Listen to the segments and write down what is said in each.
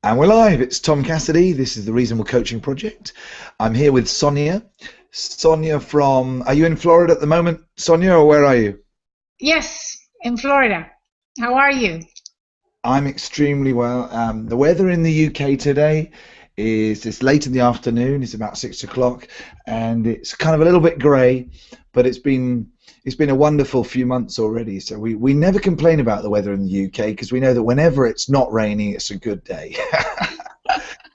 And we're live. It's Tom Cassidy. This is the Reasonable Coaching Project. I'm here with Sonia. Sonia are you in Florida at the moment, Sonia, or where are you? Yes, in Florida. How are you? I'm extremely well. The weather in the UK today it's late in the afternoon. It's about 6 o'clock, and it's kind of a little bit grey, but it's been a wonderful few months already. So we never complain about the weather in the UK because we know that whenever it's not raining, it's a good day.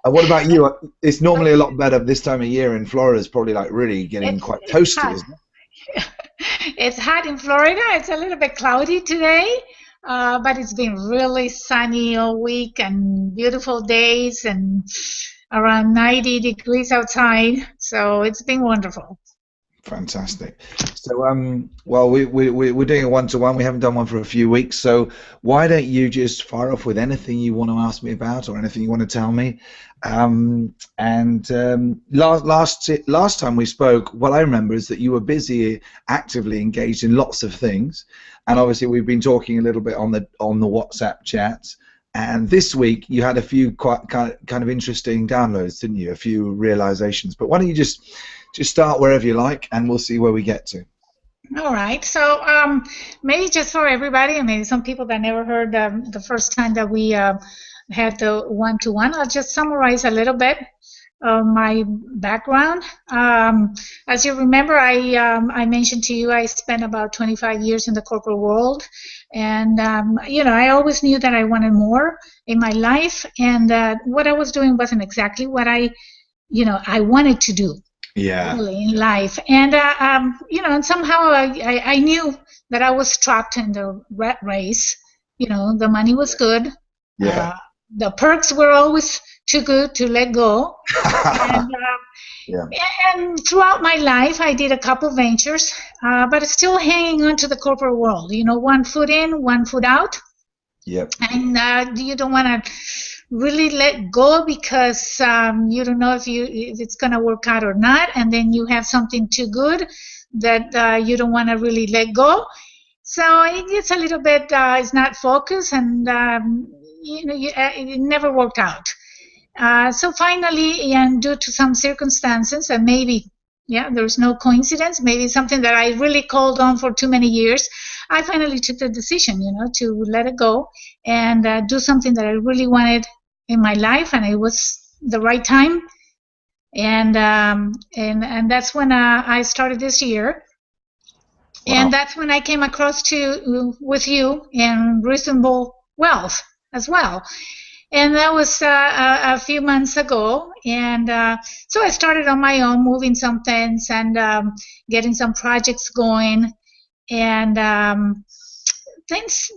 And what about you? It's normally a lot better this time of year in Florida. It's probably like really getting quite it's toasty, hot. isn't it? It's hot in Florida. It's a little bit cloudy today, but it's been really sunny all week and beautiful days and around 90 degrees outside. So it's been wonderful. Fantastic. So, well, we're doing a one-to-one. We haven't done one for a few weeks. So why don't you just fire off with anything you want to ask me about or anything you want to tell me? Last time we spoke, what I remember is that you were busy, actively engaged in lots of things, and obviously we've been talking a little bit on the WhatsApp chats. And this week you had a few quite kind of interesting downloads, didn't you? A few realizations. But why don't you just start wherever you like, and we'll see where we get to. All right. So maybe just for everybody, and maybe some people that never heard the first time that we had the one-to-one, I'll just summarize a little bit of my background. As you remember, I mentioned to you I spent about 25 years in the corporate world, and I always knew that I wanted more in my life, and what I was doing wasn't exactly what I wanted to do. Yeah. Really in life, and and somehow I knew that I was trapped in the rat race. The money was good. Yeah. The perks were always too good to let go. And, yeah. And throughout my life, I did a couple ventures, but still hanging on to the corporate world. One foot in, one foot out. Yep. And you don't want to really let go because you don't know if it's going to work out or not, and then you have something too good that you don't want to really let go. So it gets a little bit, it's not focused, and it never worked out. So finally, and due to some circumstances, and maybe there's no coincidence, maybe something that I really called on for too many years, I finally took the decision, to let it go and do something that I really wanted in my life, and it was the right time. And that's when I started this year. Wow. And that's when I came across with you in Reasonable Wealth as well. And that was a few months ago, and so I started on my own, moving some things and getting some projects going, and things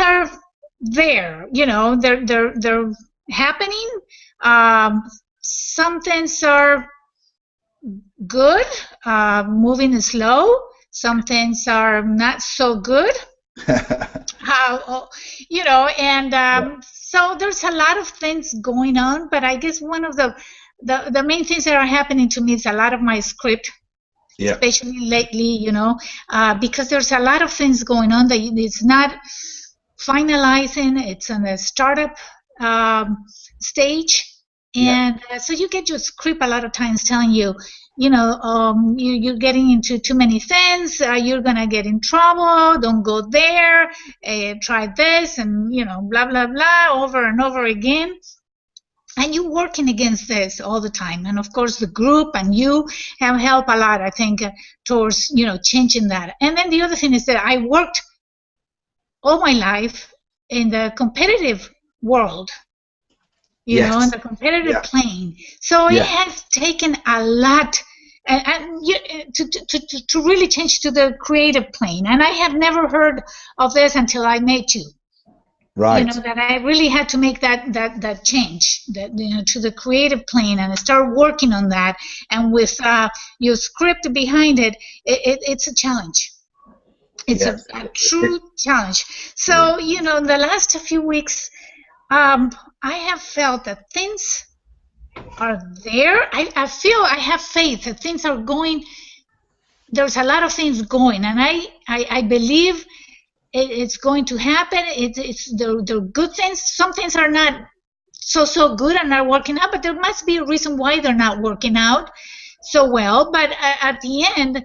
are there. They're happening. Some things are good, moving slow. Some things are not so good. So there's a lot of things going on, but I guess one of the main things that are happening to me is a lot of my script, especially lately, because there's a lot of things going on that it's not finalizing. It's in the startup stage, and so you get your script a lot of times telling you, you're getting into too many things, you're going to get in trouble, don't go there, try this, and, blah, blah, blah, over and over again. And you're working against this all the time. And, of course, the group and you have helped a lot, I think, towards, changing that. And then the other thing is that I worked all my life in the competitive world. In the competitive plane. So it has taken a lot to really change to the creative plane. And I have never heard of this until I met you. Right. That I really had to make that change, to the creative plane, and I start working on that. And with your script behind it, it's a challenge. It's a true challenge. So, the last few weeks, I have felt that things are there. I feel I have faith that things are going. There's a lot of things going, and I believe it's going to happen. They're good things. Some things are not so good and are working out, but there must be a reason why they're not working out so well. But at the end,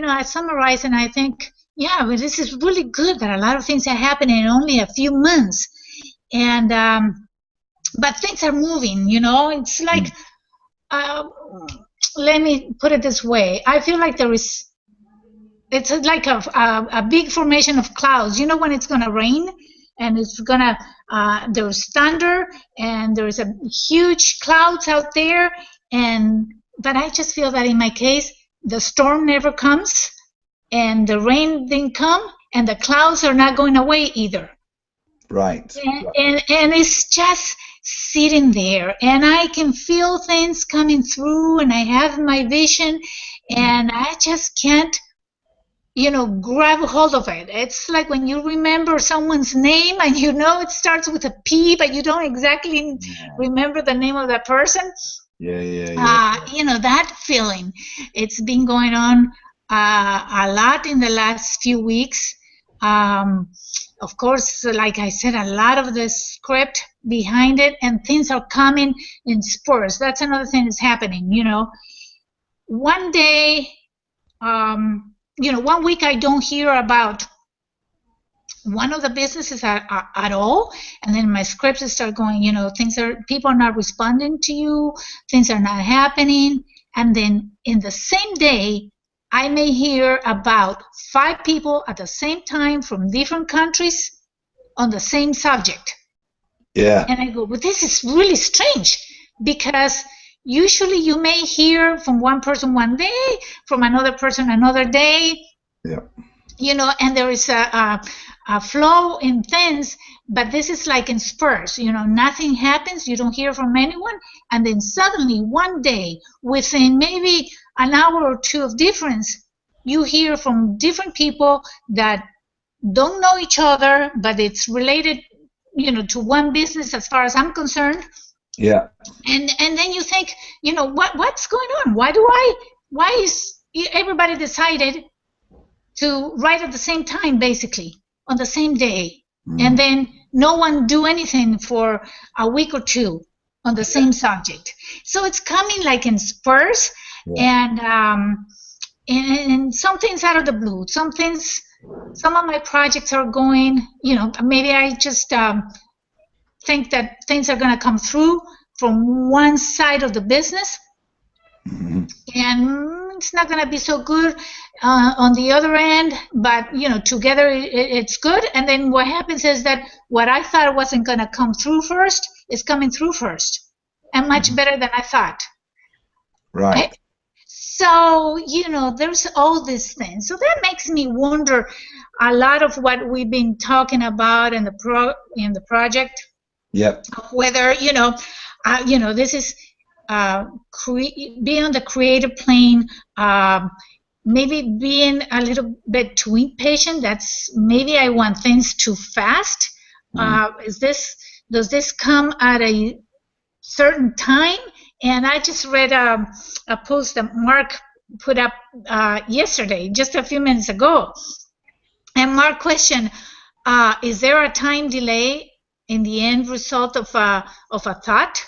I summarize and I think, yeah, but this is really good that a lot of things are happening in only a few months. And but things are moving, it's like, let me put it this way. I feel like it's like a big formation of clouds. When it's going to rain and it's going to, there's thunder and there's a huge clouds out there. But I just feel that in my case, the storm never comes and the rain didn't come and the clouds are not going away either. Right. And it's just sitting there and I can feel things coming through and I have my vision and I just can't, grab hold of it. It's like when you remember someone's name and it starts with a P, but you don't exactly remember the name of that person. Yeah. That feeling. It's been going on a lot in the last few weeks. Of course, like I said, a lot of the script behind it, and things are coming in spurts. That's another thing that's happening. One day, 1 week I don't hear about one of the businesses at all, and then my scripts start going. People are not responding to you, things are not happening, and then in the same day, I may hear about 5 people at the same time from different countries on the same subject. Yeah. And I go, well, this is really strange because usually you may hear from one person one day, from another person another day. Yeah. And there is a flow in things, but this is like in spurts. Nothing happens, you don't hear from anyone, and then suddenly one day, within maybe an hour or two of difference, you hear from different people that don't know each other, but it's related, to one business as far as I'm concerned. Yeah. And then you think, what's going on? Why is everybody decided to write at the same time, basically, on the same day, and then no one do anything for a week or two on the same subject? So it's coming like in spurs, and some things out of the blue. Some of my projects are going, maybe I just think that things are going to come through from one side of the business, and it's not going to be so good on the other end, but together it's good. And then what happens is that what I thought wasn't going to come through first is coming through first, and much better than I thought. Right. So there's all these things. So that makes me wonder a lot of what we've been talking about in the project. Yep. Whether this is being on the creative plane, maybe being a little bit too impatient. That's maybe I want things too fast. Does this come at a certain time? And I just read a post that Mark put up yesterday, just a few minutes ago. And Mark questioned, is there a time delay in the end result of a thought?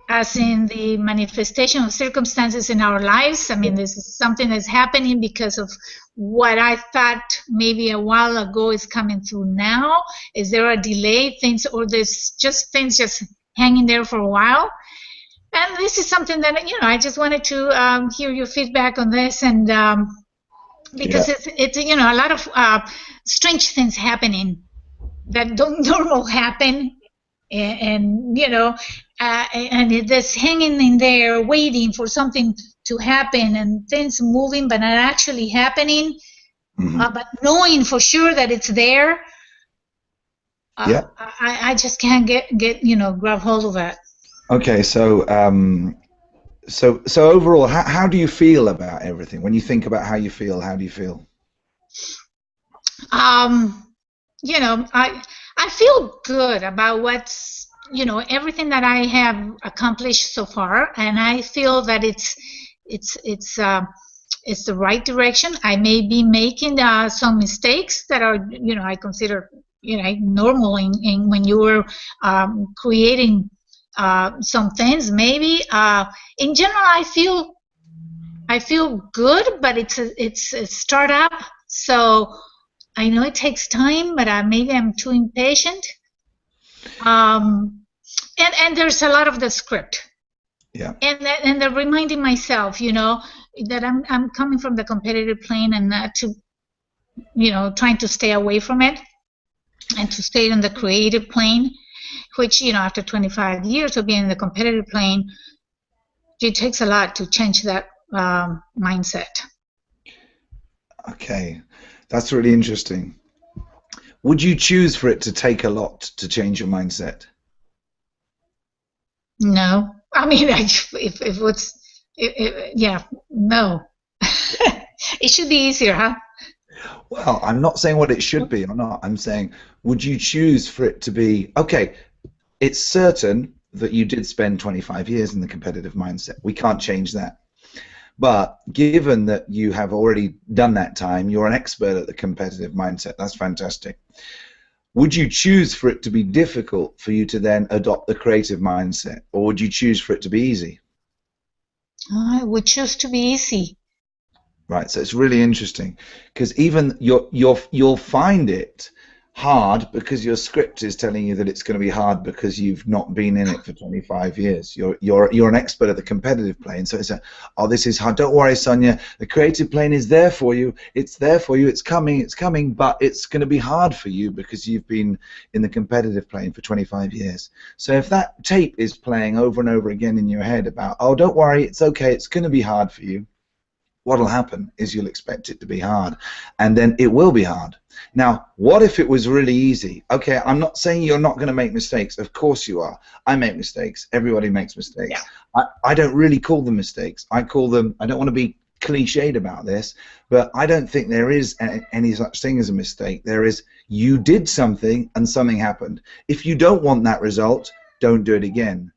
As in the manifestation of circumstances in our lives. I mean, this is something that's happening because of what I thought maybe a while ago is coming through now. Is there a delay? Or there's just things just hanging there for a while? And this is something that, I just wanted to hear your feedback on this, and because it's a lot of strange things happening that don't normally happen, and and this hanging in there waiting for something to happen, and things moving but not actually happening, but knowing for sure that it's there. I just can't get grab hold of it. Okay, so overall, how do you feel about everything? When you think about how you feel, how do you feel? I feel good about what's everything that I have accomplished so far, and I feel that it's the right direction. I may be making some mistakes that are I consider normal in when you were creating some things. Maybe in general, I feel good, but it's a startup, so I know it takes time, but maybe I'm too impatient. And there's a lot of the script. Yeah. And they're reminding myself, that I'm coming from the competitive plane and not to, trying to stay away from it and to stay on the creative plane, which, after 25 years of being in the competitive plane, it takes a lot to change that mindset. Okay, that's really interesting. Would you choose for it to take a lot to change your mindset? No, I mean, if it's, yeah, no. It should be easier, huh? Well, I'm not saying what it should be or not. I'm saying, would you choose for it to be, okay, it's certain that you did spend 25 years in the competitive mindset. We can't change that. But given that you have already done that time, you're an expert at the competitive mindset. That's fantastic. Would you choose for it to be difficult for you to then adopt the creative mindset, or would you choose for it to be easy? I would choose to be easy. Right, so it's really interesting because even you'll find it hard because your script is telling you that it's going to be hard because you've not been in it for 25 years. You're an expert at the competitive plane, so it's oh, this is hard. Don't worry, Sonia. The creative plane is there for you. It's there for you. It's coming, but it's going to be hard for you because you've been in the competitive plane for 25 years. So if that tape is playing over and over again in your head about, oh, don't worry, it's okay, it's going to be hard for you, what'll happen is you'll expect it to be hard, and then it will be hard. Now, what if it was really easy? Okay, I'm not saying you're not going to make mistakes. Of course you are. I make mistakes. Everybody makes mistakes. Yeah. I don't really call them mistakes. I call them, I don't want to be cliched about this, but I don't think there is any such thing as a mistake. There is, you did something and something happened. If you don't want that result, don't do it again.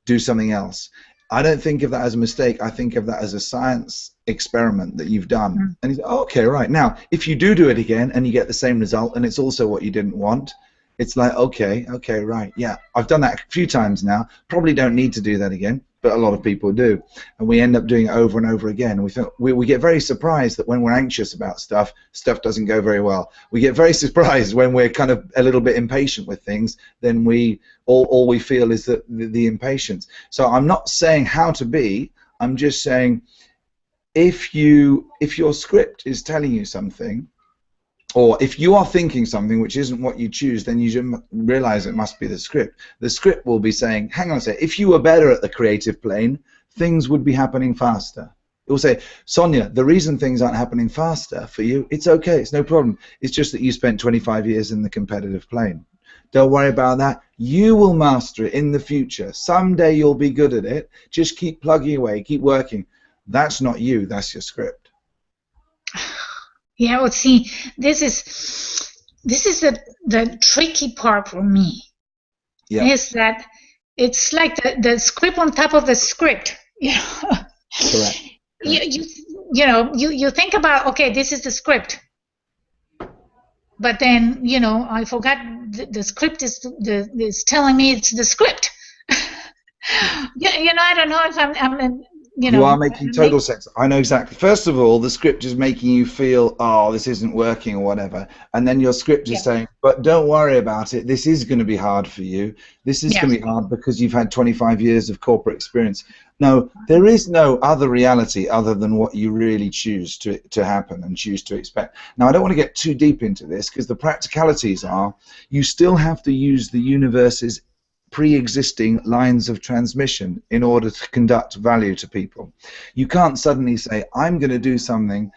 Do something else. I don't think of that as a mistake. I think of that as a science experiment that you've done. Mm. And you say, oh, okay, right. Now, if you do it again and you get the same result and it's also what you didn't want, it's like, okay, right. Yeah, I've done that a few times now. Probably don't need to do that again, but a lot of people do. And we end up doing it over and over again. We get very surprised that when we're anxious about stuff doesn't go very well. We get very surprised when we're kind of a little bit impatient with things, then all we feel is that the impatience. So I'm not saying how to be, I'm just saying if your script is telling you something, or if you are thinking something which isn't what you choose, then you should realize it must be the script. The script will be saying, hang on a second, if you were better at the creative plane, things would be happening faster. It will say, Sonia, the reason things aren't happening faster for you, it's okay, it's no problem. It's just that you spent 25 years in the competitive plane. Don't worry about that. You will master it in the future. Someday you'll be good at it. Just keep plugging away, keep working. That's not you, that's your script. Yeah, well, see, this is the tricky part for me. Yeah. Is that it's like the script on top of the script. Correct. You think about, okay, this is the script, but then I forgot the script is telling me it's the script. I don't know if I'm you are making total sense. I know exactly. First of all, the script is making you feel, oh, this isn't working or whatever. And then your script is saying, but don't worry about it. This is going to be hard for you. This is going to be hard because you've had 25 years of corporate experience. No, there is no other reality other than what you really choose to happen and choose to expect. Now, I don't want to get too deep into this because the practicalities are you still have to use the universe's pre-existing lines of transmission in order to conduct value to people. You can't suddenly say, I'm going to do something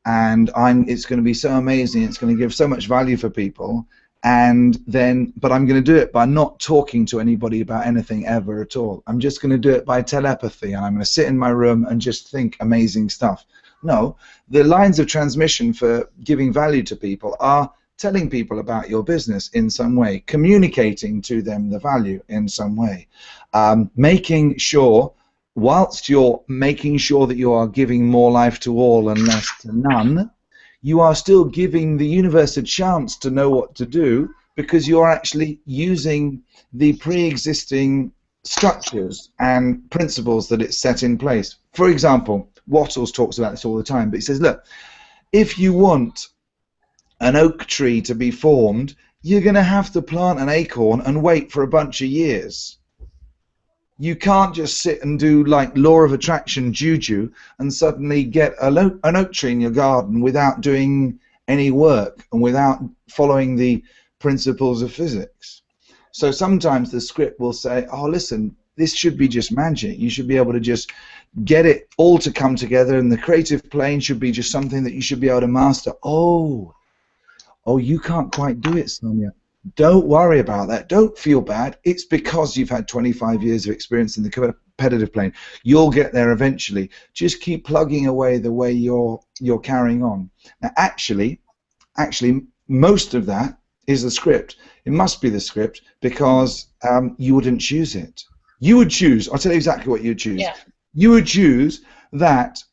and it's going to be so amazing, it's going to give so much value for people, but I'm going to do it by not talking to anybody about anything ever at all. I'm just going to do it by telepathy, and I'm going to sit in my room and just think amazing stuff. No, the lines of transmission for giving value to people are telling people about your business in some way, communicating to them the value in some way, making sure, whilst you're making sure that you are giving more life to all and less to none, you are still giving the universe a chance to know what to do because you're actually using the pre-existing structures and principles that it's set in place. For example, Wattles talks about this all the time, but he says, look, if you want an oak tree to be formed, you're going to have to plant an acorn and wait for a bunch of years. You can't just sit and do like law of attraction juju and suddenly get an oak tree in your garden without doing any work and without following the principles of physics. So sometimes the script will say, oh, listen, this should be just magic. You should be able to just get it all to come together, and the creative plane should be just something that you should be able to master. Oh, you can't quite do it, Sonia. Don't worry about that. Don't feel bad. It's because you've had 25 years of experience in the competitive plane. You'll get there eventually. Just keep plugging away the way you're carrying on. Now, actually, most of that is the script. It must be the script, because you wouldn't choose it. You would choose. I'll tell you exactly what you'd choose. Yeah. You would choose that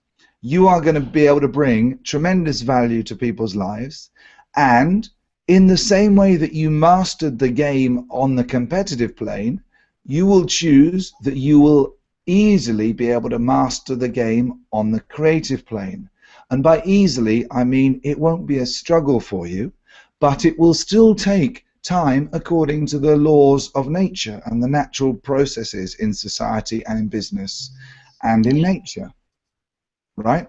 you are going to be able to bring tremendous value to people's lives, and in the same way that you mastered the game on the competitive plane, you will choose that you will easily be able to master the game on the creative plane. And by easily, I mean it won't be a struggle for you, but it will still take time according to the laws of nature and the natural processes in society and in business and in nature. Right?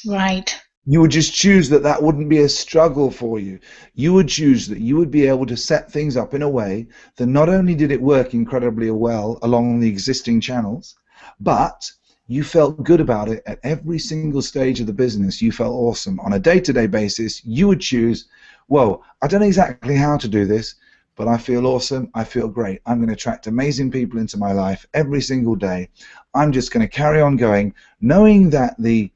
Right. You would just choose that that wouldn't be a struggle for you. You would choose that you would be able to set things up in a way that not only did it work incredibly well along the existing channels, but you felt good about it at every single stage of the business. You felt awesome. On a day-to-day basis, you would choose, whoa, I don't know exactly how to do this, but I feel awesome. I feel great. I'm going to attract amazing people into my life every single day. I'm just going to carry on going, knowing that the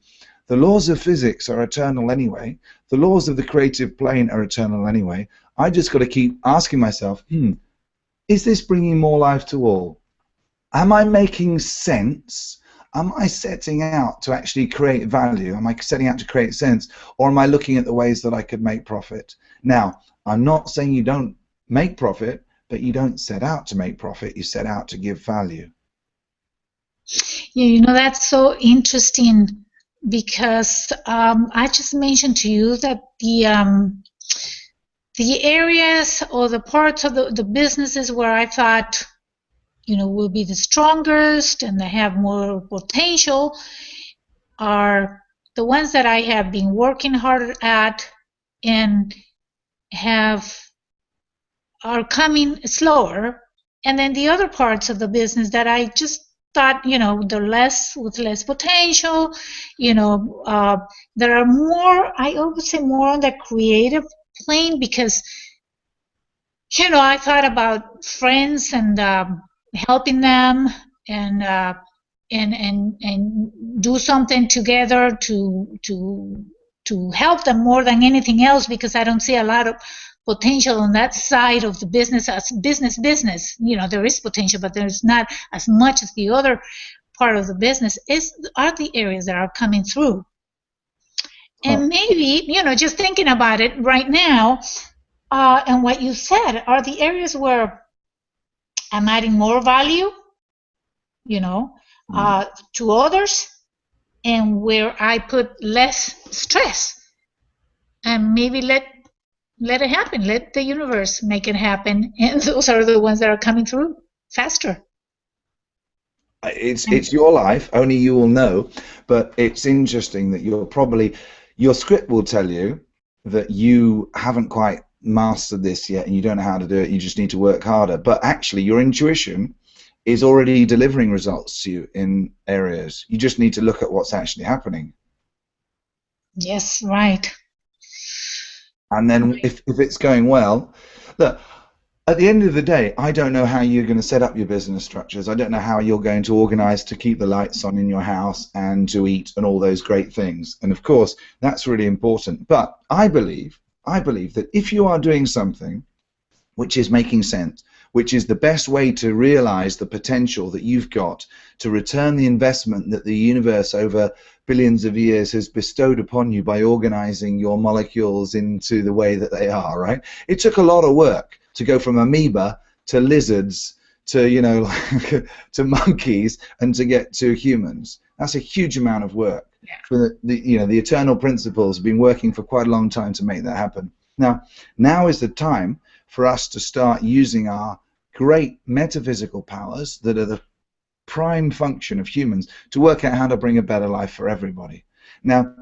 laws of physics are eternal anyway. The laws of the creative plane are eternal anyway. I just got to keep asking myself, is this bringing more life to all? Am I making sense? Am I setting out to actually create value? Am I setting out to create sense? Or am I looking at the ways that I could make profit? Now, I'm not saying you don't make profit, but you don't set out to make profit. You set out to give value. Yeah, you know, that's so interesting, because I just mentioned to you that the areas or the parts of the businesses where I thought, you know, will be the strongest and they have more potential are the ones that I have been working hard at and are coming slower, and then the other parts of the business that I just thought, you know, they're with less potential, you know, there are more, I always say more on the creative plane, because, you know, I thought about friends and helping them and do something together to help them more than anything else, because I don't see a lot of potential on that side of the business as business. You know, there is potential, but there's not as much as the other part of the business are the areas that are coming through. And maybe, you know, just thinking about it right now, and what you said are the areas where I'm adding more value, you know, to others, and where I put less stress, and maybe let it happen. Let the universe make it happen, and those are the ones that are coming through faster. It's your life, only you will know, but it's interesting that your script will tell you that you haven't quite mastered this yet and you don't know how to do it, you just need to work harder. But actually your intuition is already delivering results to you in areas. You just need to look at what's actually happening. Yes, right. And then if it's going well, look, at the end of the day, I don't know how you're going to set up your business structures. I don't know how you're going to organize to keep the lights on in your house and to eat and all those great things. And of course, that's really important. But I believe that if you are doing something which is making sense, which is the best way to realize the potential that you've got to return the investment that the universe over billions of years has bestowed upon you by organizing your molecules into the way that they are, right? It took a lot of work to go from amoeba to lizards to, you know, to monkeys and to get to humans. That's a huge amount of work. Yeah. For you know, the eternal principles have been working for quite a long time to make that happen. Now is the time for us to start using our great metaphysical powers that are the prime function of humans to work out how to bring a better life for everybody. Now,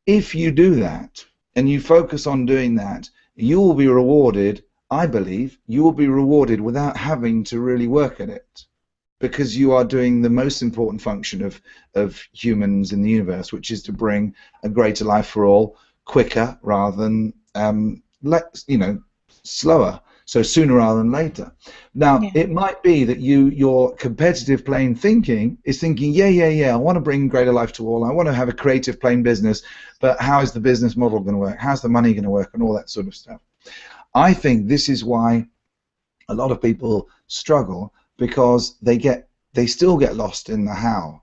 if you do that and you focus on doing that, you will be rewarded. I believe you will be rewarded without having to really work at it, because you are doing the most important function of humans in the universe, which is to bring a greater life for all quicker rather than slower, so sooner rather than later. Now, Yeah. it might be that your competitive plane thinking is thinking, yeah, I want to bring greater life to all, I want to have a creative plane business, but how is the business model going to work? How's the money going to work? And all that sort of stuff. I think this is why a lot of people struggle, because they still get lost in the how.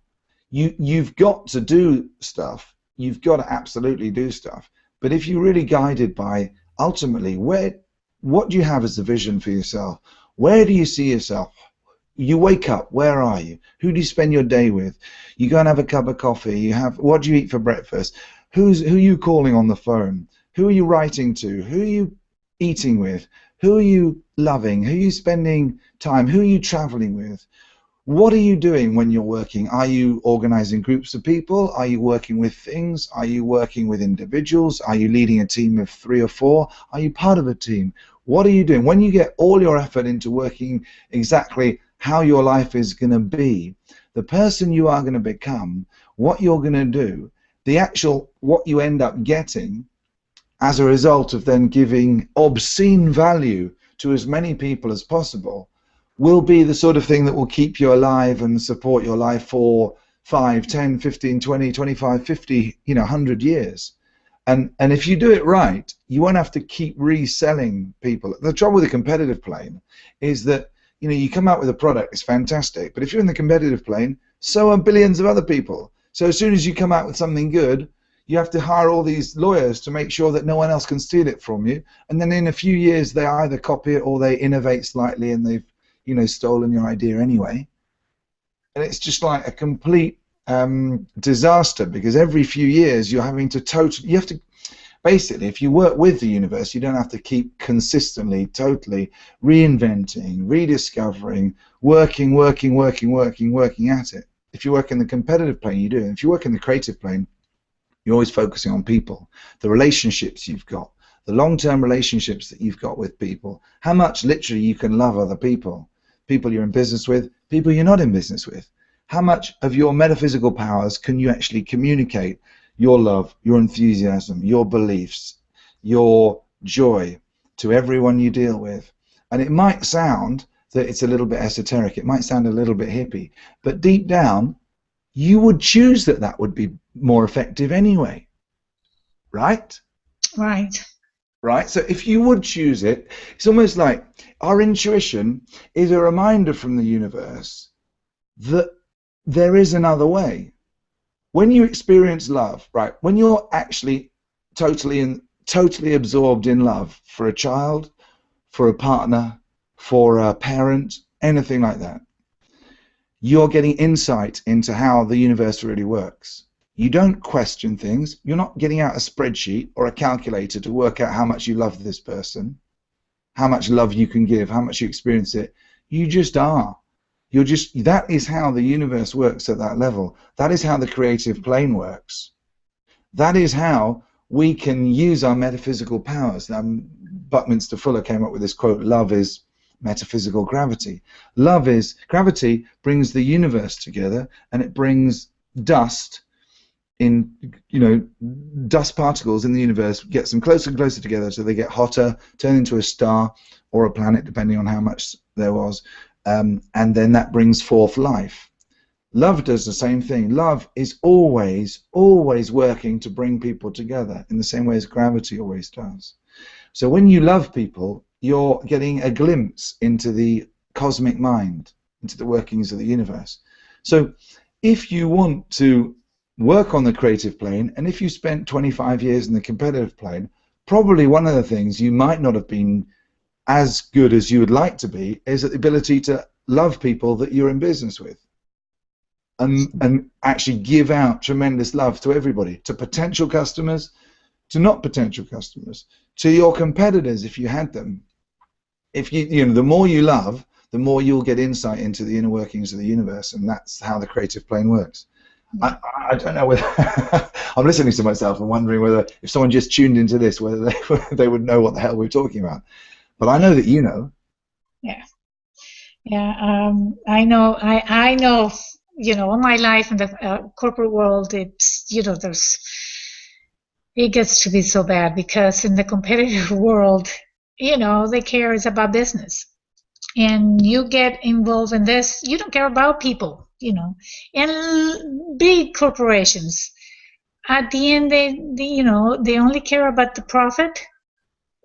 You've got to do stuff. You've got to absolutely do stuff. But if you're really guided by ultimately what do you have as the vision for yourself? Where do you see yourself? You wake up, where are you? Who do you spend your day with? You go and have a cup of coffee. What do you eat for breakfast? Who are you calling on the phone? Who are you writing to? Who are you eating with? Who are you loving? Who are you spending time? Who are you traveling with? What are you doing when you're working? Are you organizing groups of people? Are you working with things? Are you working with individuals? Are you leading a team of 3 or 4? Are you part of a team? What are you doing? When you get all your effort into working exactly how your life is going to be, the person you are going to become, what you're going to do, what you end up getting as a result of then giving obscene value to as many people as possible, will be the sort of thing that will keep you alive and support your life for 5, 10, 15, 20, 25, 50, 100 years. And if you do it right, you won't have to keep reselling people. The trouble with the competitive plane is that, you come out with a product, it's fantastic, but if you're in the competitive plane, so are billions of other people. So as soon as you come out with something good, you have to hire all these lawyers to make sure that no one else can steal it from you. And then in a few years, they either copy it or they innovate slightly and they've, stolen your idea anyway. And it's just like a complete disaster, because every few years you're having to basically, if you work with the universe, you don't have to keep consistently, totally reinventing, rediscovering, working at it. If you work in the competitive plane, you do. And if you work in the creative plane, you're always focusing on people, the relationships you've got, the long-term relationships that you've got with people, how much literally you can love other people you're in business with, people you're not in business with. How much of your metaphysical powers can you actually communicate your love, your enthusiasm, your beliefs, your joy to everyone you deal with? And it might sound that it's a little bit esoteric, it might sound a little bit hippie, but deep down, you would choose that would be more effective anyway, right? Right. Right? So if you would choose it, it's almost like our intuition is a reminder from the universe that there is another way. When you experience love, right, when you're actually totally absorbed in love for a child, for a partner, for a parent, anything like that, you're getting insight into how the universe really works. You don't question things. You're not getting out a spreadsheet or a calculator to work out how much you love this person, how much love you can give, how much you experience it. You just are. That is how the universe works at that level. That is how the creative plane works. That is how we can use our metaphysical powers. Buckminster Fuller came up with this quote, love is metaphysical gravity. Gravity brings the universe together, and it brings dust dust particles in the universe, gets them closer and closer together so they get hotter, turn into a star or a planet, depending on how much there was, and then that brings forth life. Love does the same thing. Love is always working to bring people together in the same way as gravity always does. So when you love people, you're getting a glimpse into the cosmic mind, into the workings of the universe. So if you want to work on the creative plane, and if you spent 25 years in the competitive plane, probably one of the things you might not have been as good as you would like to be is at the ability to love people that you're in business with, and actually give out tremendous love to everybody, to potential customers, to not potential customers, to your competitors if you had them. If you know, the more you love, the more you'll get insight into the inner workings of the universe, and that's how the creative plane works. I don't know whether I'm listening to myself and wondering whether if someone just tuned into this, whether they would know what the hell we're talking about. But I know that you know. Yeah, yeah. I know. I know. You know, all my life in the corporate world, it's, you know, it gets to be so bad because in the competitive world, you know, they care is about business, and you get involved in this, you don't care about people, you know. And big corporations, at the end, they you know, they only care about the profit.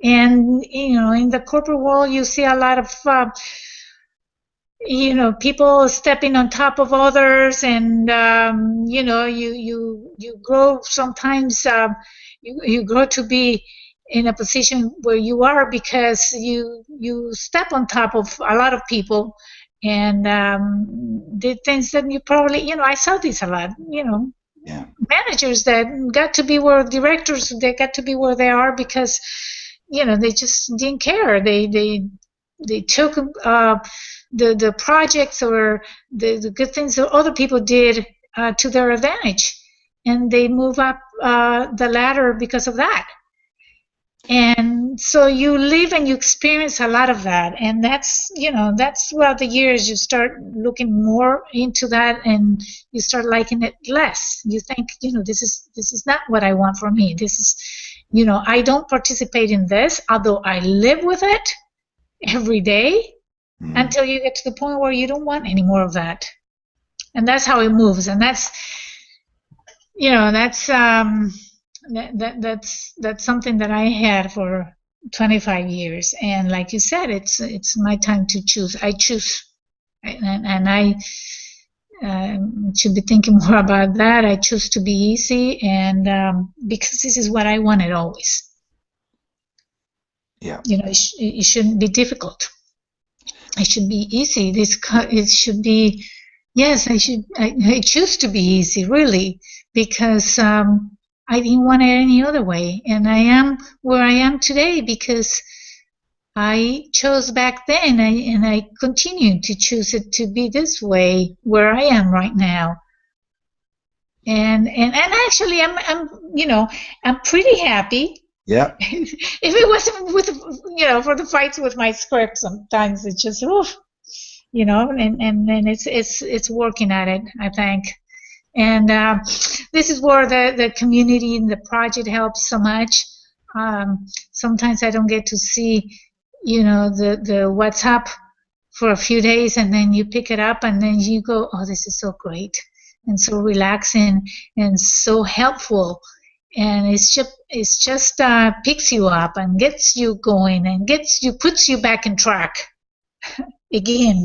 And you know, in the corporate world, you see a lot of you know, people stepping on top of others, and you know, you grow sometimes. You grow to be in a position where you are because you step on top of a lot of people, and did things that you probably, you know, I saw this a lot. You know, Yeah. managers that got to be where directors, they got to be where they are because, you know, they just didn't care. They took the projects or the good things that other people did to their advantage, and they move up the ladder because of that. And so you live and you experience a lot of that, and that's, you know, that's throughout the years you start looking more into that, and you start liking it less. You think, you know, this is not what I want for me. This is, you know, I don't participate in this, although I live with it every day, until you get to the point where you don't want any more of that. And that's how it moves. And that's, you know, that's that's something that I had for 25 years. And like you said, it's my time to choose. I choose, and I should be thinking more about that. I choose to be easy, and because this is what I wanted always. Yeah. You know, it shouldn't be difficult. It should be easy. It should be, yes, I choose to be easy, really, because I didn't want it any other way. And I am where I am today because I chose back then, and I continue to choose it to be this way where I am right now. And actually, I'm you know, I'm pretty happy. Yeah. If it wasn't with, you know, for the fights with my script, sometimes it's just, oof, you know, and it's working at it, I think. And this is where the community and the project helps so much. Sometimes I don't get to see, you know, the WhatsApp for a few days, and then you pick it up, and then you go, oh, this is so great and so relaxing and so helpful. And it's just picks you up and gets you going and puts you back in track again,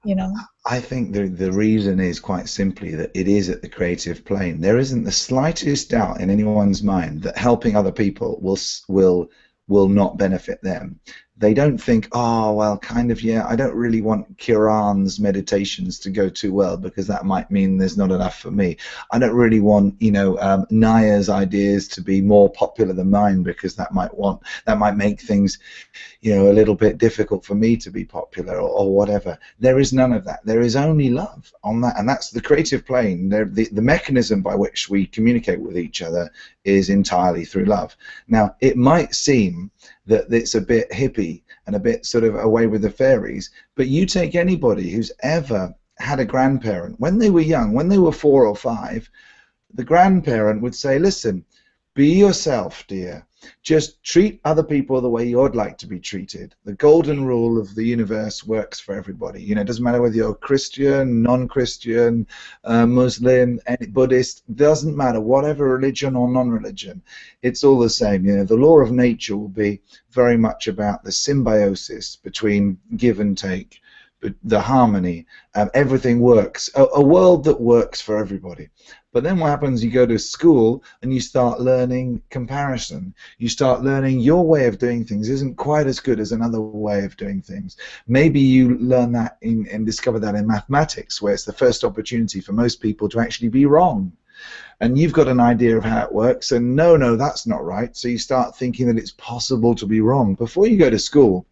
you know. I think the reason is quite simply that it is at the creative plane. There isn't the slightest doubt in anyone's mind that helping other people will not benefit them. They don't think, oh, well, kind of, yeah, I don't really want Kiran's meditations to go too well because that might mean there's not enough for me. I don't really want, you know, Naya's ideas to be more popular than mine because that might make things, you know, a little bit difficult for me to be popular, or whatever. There is none of that. There is only love on that, and that's the creative plane. The mechanism by which we communicate with each other is entirely through love. Now, it might seem that it's a bit hippie and a bit sort of away with the fairies, but you take anybody who's ever had a grandparent, when they were young, when they were 4 or 5, the grandparent would say, listen, be yourself, dear. Just treat other people the way you'd like to be treated. The golden rule of the universe works for everybody. You know, it doesn't matter whether you're Christian, non-Christian, Muslim, Buddhist, doesn't matter, whatever religion or non-religion, it's all the same. You know, the law of nature will be very much about the symbiosis between give and take, the harmony, everything works, a world that works for everybody. But then what happens, you go to school and you start learning comparison. You start learning your way of doing things isn't quite as good as another way of doing things. Maybe you learn that and discover that in mathematics, where it's the first opportunity for most people to actually be wrong. And you've got an idea of how it works, and no, that's not right. So you start thinking that it's possible to be wrong. Before you go to school,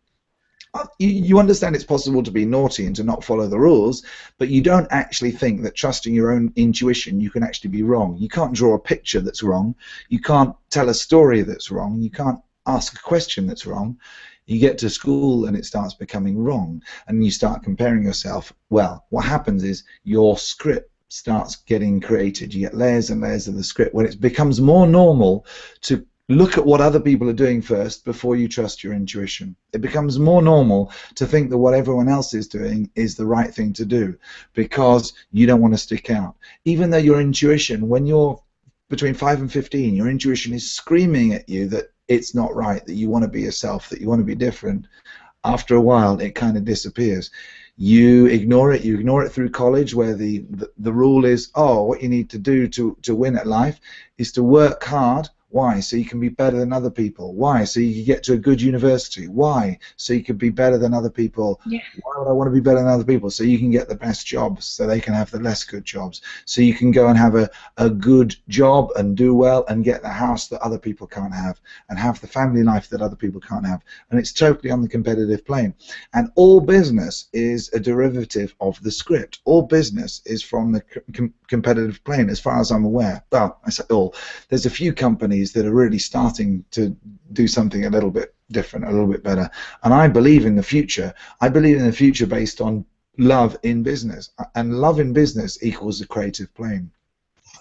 you understand it's possible to be naughty and to not follow the rules, but you don't actually think that trusting your own intuition, you can actually be wrong. You can't draw a picture that's wrong. You can't tell a story that's wrong. You can't ask a question that's wrong. You get to school and it starts becoming wrong, and you start comparing yourself. Well, what happens is your script starts getting created. You get layers and layers of the script when it becomes more normal to look at what other people are doing first before you trust your intuition. It becomes more normal to think that what everyone else is doing is the right thing to do because you don't want to stick out. Even though your intuition, when you're between 5 and 15, your intuition is screaming at you that it's not right, that you want to be yourself, that you want to be different. After a while, it kind of disappears. You ignore it through college, where the rule is, oh, what you need to do to win at life is to work hard. Why? So you can be better than other people. Why? So you can get to a good university. Why? So you can be better than other people. Yeah. Why would I want to be better than other people? So you can get the best jobs, so they can have the less good jobs. So you can go and have a good job and do well and get the house that other people can't have the family life that other people can't have. And it's totally on the competitive plane. And all business is a derivative of the script. All business is from the competitive plane, as far as I'm aware. Well, I say all. There's a few companies that are really starting to do something a little bit different, a little bit better. And I believe in the future. I believe in the future based on love in business. And love in business equals the creative plane.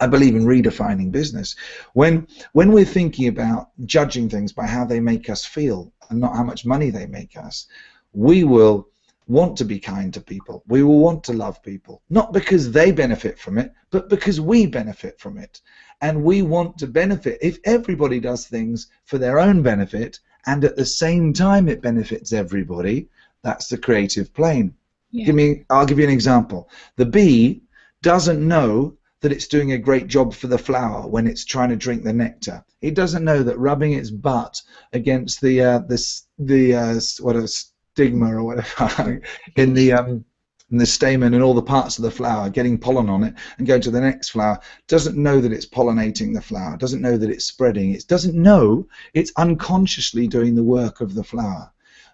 I believe in redefining business. When we're thinking about judging things by how they make us feel and not how much money they make us, we will want to be kind to people. We will want to love people, not because they benefit from it, but because we benefit from it. And we want to benefit. If everybody does things for their own benefit and at the same time it benefits everybody, that's the creative plane. Yeah. I'll give you an example. The bee doesn't know that it's doing a great job for the flower when it's trying to drink the nectar. It doesn't know that rubbing its butt against what stigma or whatever in the stamen and all the parts of the flower, getting pollen on it and going to the next flower, doesn't know that it's pollinating the flower, doesn't know that it's spreading, it doesn't know, it's unconsciously doing the work of the flower.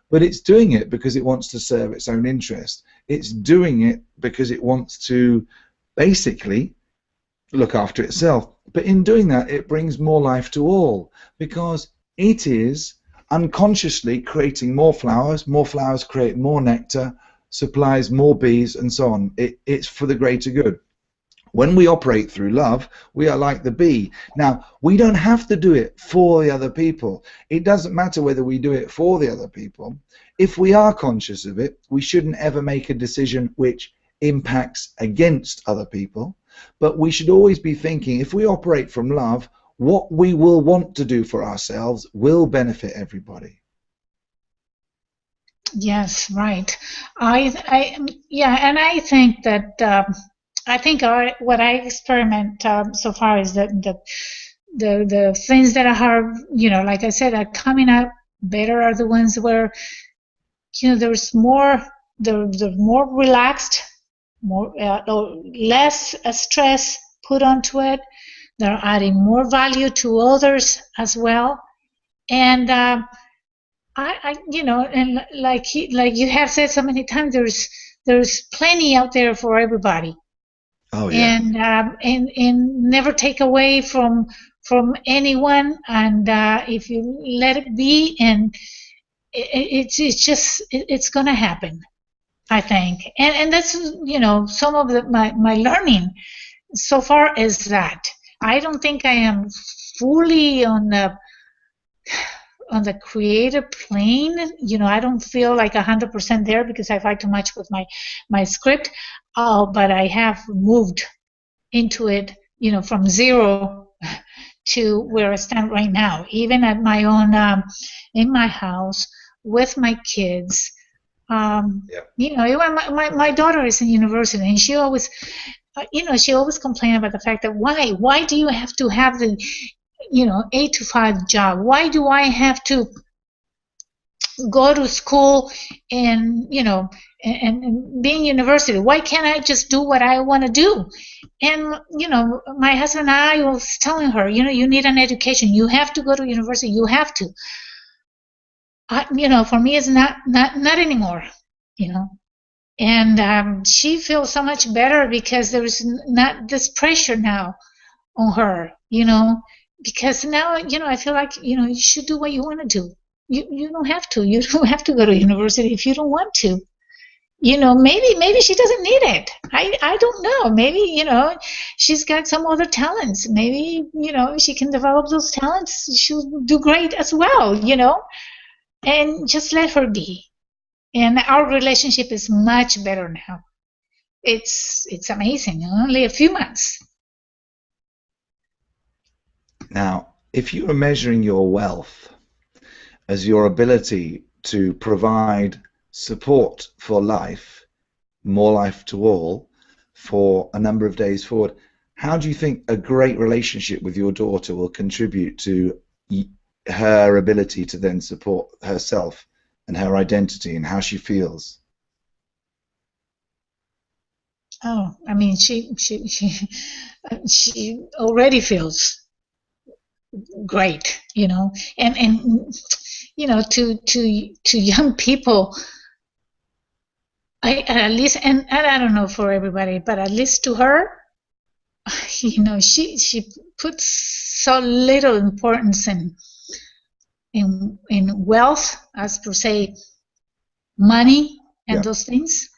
But it's doing it because it wants to serve its own interest. It's doing it because it wants to basically look after itself. But in doing that, it brings more life to all because it is unconsciously creating more flowers create more nectar, supplies more bees, and so on. It's for the greater good. When we operate through love, we are like the bee. Now, we don't have to do it for the other people. It doesn't matter whether we do it for the other people. If we are conscious of it, we shouldn't ever make a decision which impacts against other people. But we should always be thinking, if we operate from love, what we will want to do for ourselves will benefit everybody. Yes, right. Yeah, and I think that what I experiment so far is that the things that are, like I said, are coming out better are the ones where, there's more, they're more relaxed, more less stress put onto it. They're adding more value to others as well, and and like you have said so many times, there's plenty out there for everybody. Oh yeah. And never take away from anyone, and if you let it be, and it's gonna happen, I think, and that's some of my learning so far is that I don't think I am fully on the creative plane. I don't feel like 100% there because I fight too much with my script. But I have moved into it, from zero to where I stand right now, even at my own, in my house with my kids. Yeah. Even my daughter is in university, and she always, she always complained about the fact that why do you have to have the, 8 to 5 job? Why do I have to go to school and, and be in university? Why can't I just do what I want to do? And, my husband and I was telling her, you need an education. You have to go to university. You have to. For me, it's not anymore, you know. And she feels so much better because there is not this pressure now on her, because now, I feel like, you should do what you want to do. You don't have to. You don't have to go to university if you don't want to. Maybe she doesn't need it. I don't know. Maybe, she's got some other talents. Maybe, she can develop those talents. She'll do great as well, and just let her be. And our relationship is much better now. It's amazing. Only a few months. Now, if you were measuring your wealth as your ability to provide support for life, more life to all, for a number of days forward, how do you think a great relationship with your daughter will contribute to her ability to then support herself and her identity and how she feels? Oh, I mean, she already feels great, and to young people, at least, and I don't know for everybody, but at least to her, she puts so little importance in wealth, as per se, money and Yeah. those things.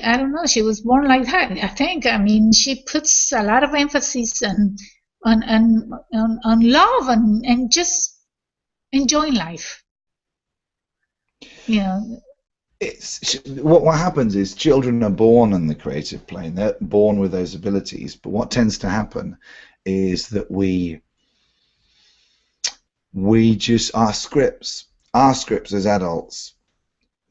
I don't know, she was born like that, I think. I mean, she puts a lot of emphasis on love and just enjoying life. It's what happens is children are born on the creative plane. They're born with those abilities, but what tends to happen is that we just our scripts as adults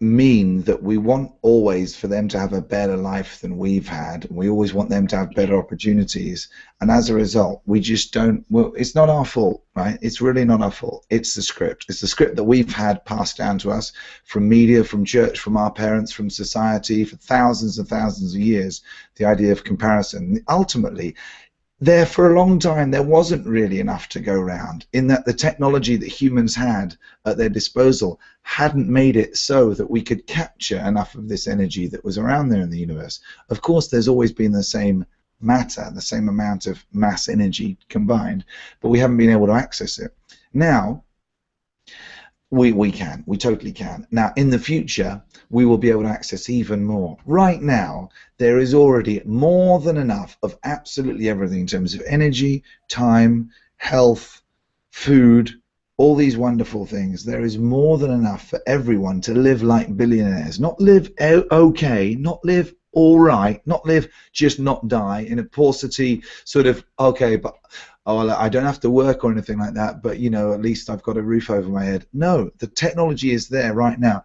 mean that we want always for them to have a better life than we've had. We always want them to have better opportunities, and as a result we just don't. Well, it's not our fault, right? It's really not our fault. It's the script that we've had passed down to us from media, from church, from our parents, from society for thousands and thousands of years. The idea of comparison, ultimately, there for a long time there wasn't really enough to go around, in that the technology that humans had at their disposal hadn't made it so that we could capture enough of this energy that was around there in the universe. Of course, there's always been the same matter, the same amount of mass energy combined, but we haven't been able to access it. Now we totally can. Now in the future we will be able to access even more. Right now there is already more than enough of absolutely everything in terms of energy, time, health, food, all these wonderful things. There is more than enough for everyone to live like billionaires. Not live okay, not live all right, not live, just not die in a paucity sort of, okay, but oh, I don't have to work or anything like that, but at least I've got a roof over my head. No, the technology is there right now.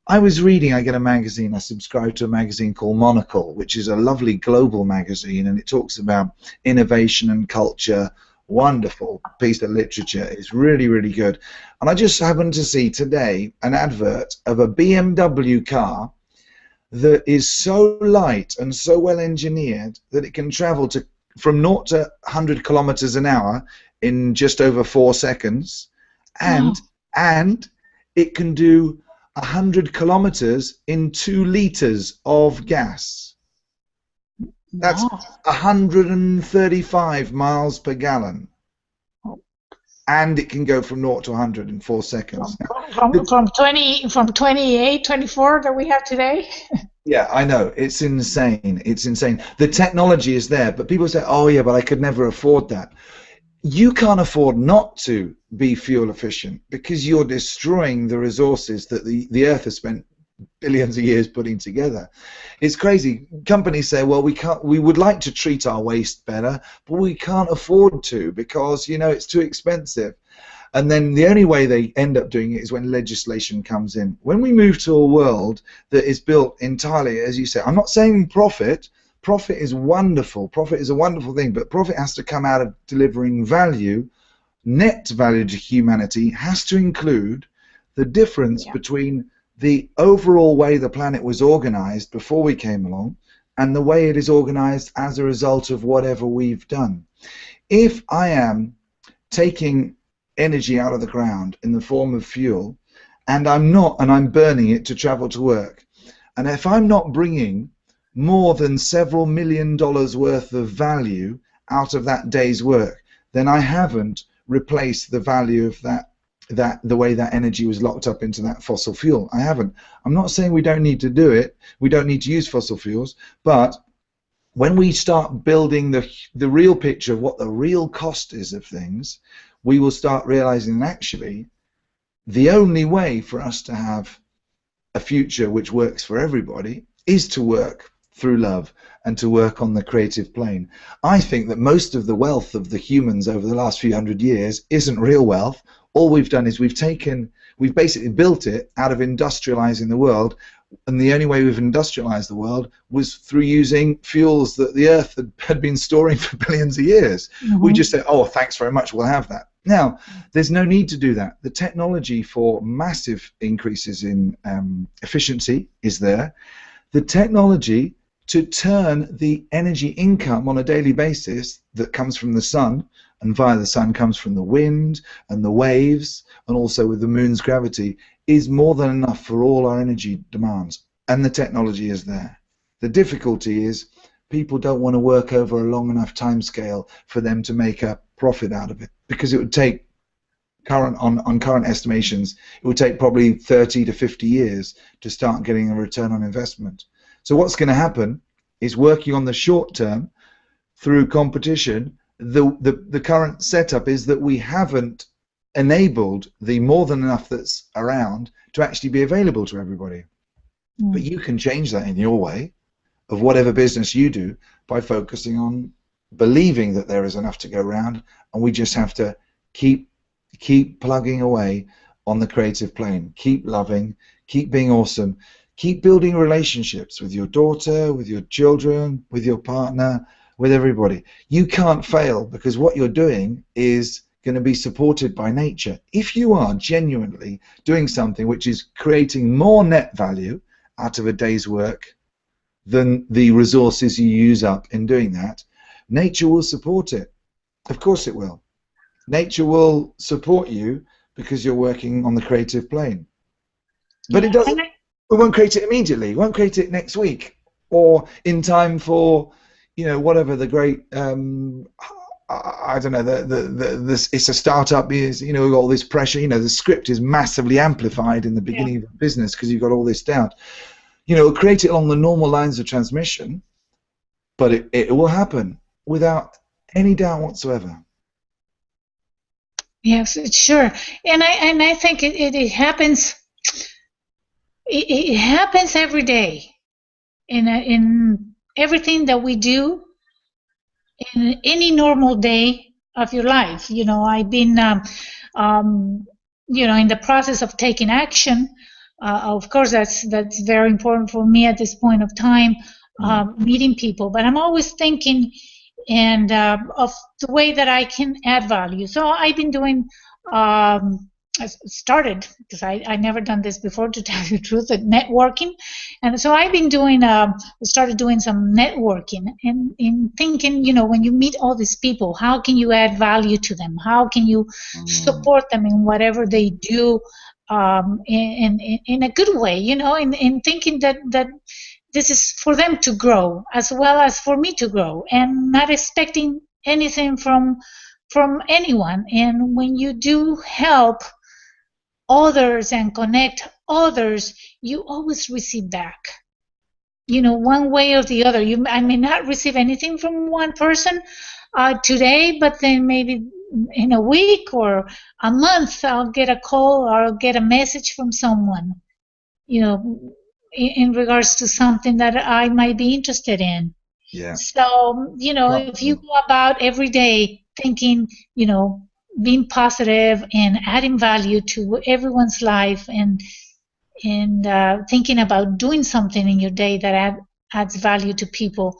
I was reading, I get a magazine, I subscribe to a magazine called Monocle, which is a lovely global magazine, and it talks about innovation and culture. Wonderful piece of literature. It's really, really good. And I just happened to see today an advert of a BMW car that is so light and so well engineered that it can travel from 0 to 100 kilometers an hour in just over 4 seconds, and it can do 100 kilometers in 2 liters of gas. That's 135 miles per gallon, and it can go from 0 to 100 in 4 seconds. From 28, 24 that we have today. Yeah, I know. It's insane. It's insane. The technology is there, but people say, oh yeah, but I could never afford that. You can't afford not to be fuel efficient because you're destroying the resources that the Earth has spent billions of years putting together. It's crazy. Companies say, well, we would like to treat our waste better, but we can't afford to because, it's too expensive. And then the only way they end up doing it is when legislation comes in. When we move to a world that is built entirely, as you say, I'm not saying profit. Profit is wonderful. Profit is a wonderful thing, but profit has to come out of delivering value. Net value to humanity has to include the difference between the overall way the planet was organized before we came along and the way it is organized as a result of whatever we've done. If I am taking energy out of the ground in the form of fuel, and I'm burning it to travel to work, and if I'm not bringing more than several $1 million worth of value out of that day's work, then I haven't replaced the value of the way that energy was locked up into that fossil fuel. I haven't. I'm not saying we don't need to do it, we don't need to use fossil fuels, but when we start building the real picture of what the real cost is of things, we will start realizing that actually the only way for us to have a future which works for everybody is to work through love and to work on the creative plane. I think that most of the wealth of the humans over the last few hundred years isn't real wealth. All we've done is we've basically built it out of industrializing the world, and the only way we've industrialized the world was through using fuels that the earth had been storing for billions of years. We just said, oh, thanks very much, we'll have that. Now, there's no need to do that. The technology for massive increases in efficiency is there. The technology to turn the energy income on a daily basis that comes from the sun, and via the sun comes from the wind and the waves, and also with the moon's gravity, is more than enough for all our energy demands, and the technology is there. The difficulty is people don't want to work over a long enough time scale for them to make a profit out of it, because it would take, on current estimations, it would take probably 30 to 50 years to start getting a return on investment. So what's going to happen is, working on the short term through competition, the current setup is that we haven't enabled the more than enough that's around to actually be available to everybody. But you can change that in your way of whatever business you do by focusing on believing that there is enough to go around, and we just have to keep plugging away on the creative plane, keep loving, keep being awesome, keep building relationships with your daughter, with your children, with your partner, with everybody. You can't fail, because what you're doing is going to be supported by nature. If you are genuinely doing something which is creating more net value out of a day's work than the resources you use up in doing that, nature will support it. Of course it will. Nature will support you because you're working on the creative plane. But it doesn't. We won't create it immediately. We won't create it next week or in time for, whatever the great. I don't know. It's a startup. Is we've got all this pressure. The script is massively amplified in the beginning of the business because you've got all this doubt. Create it along the normal lines of transmission, but it will happen without any doubt whatsoever. Yes, sure, and I think it happens. It happens every day, in everything that we do, in any normal day of your life. I've been, in the process of taking action. Of course, that's very important for me at this point of time, meeting people. But I'm always thinking and of the way that I can add value. So I've been doing. I started, because I never done this before, to tell you the truth, at networking, and so I've been doing. Started doing some networking and in thinking, when you meet all these people, how can you add value to them? How can you support them in whatever they do, in a good way? In thinking that this is for them to grow as well as for me to grow, and not expecting anything from anyone. And when you do help others and connect others, you always receive back. One way or the other. I may not receive anything from one person today, but then maybe in a week or a month, I'll get a call or I'll get a message from someone, in regards to something that I might be interested in. Yeah. So, if you go about every day thinking, being positive and adding value to everyone's life, and thinking about doing something in your day that adds value to people.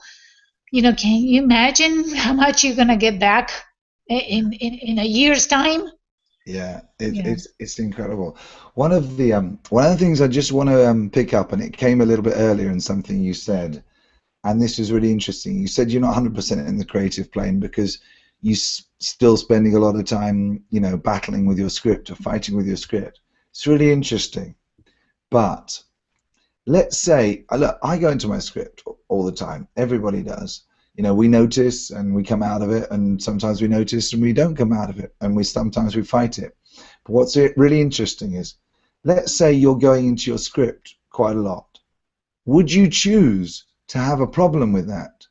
Can you imagine how much you're gonna get back in a year's time? Yeah, Yeah. it's incredible. One of the things I just want to pick up, and it came a little bit earlier in something you said, and this is really interesting. You said you're not 100% in the creative plane because you still spending a lot of time, battling with your script or fighting with your script. It's really interesting. But let's say, look, I go into my script all the time. Everybody does. We notice and we come out of it, and sometimes we notice and we don't come out of it, and sometimes we fight it. But what's really interesting is, let's say you're going into your script quite a lot. Would you choose to have a problem with that?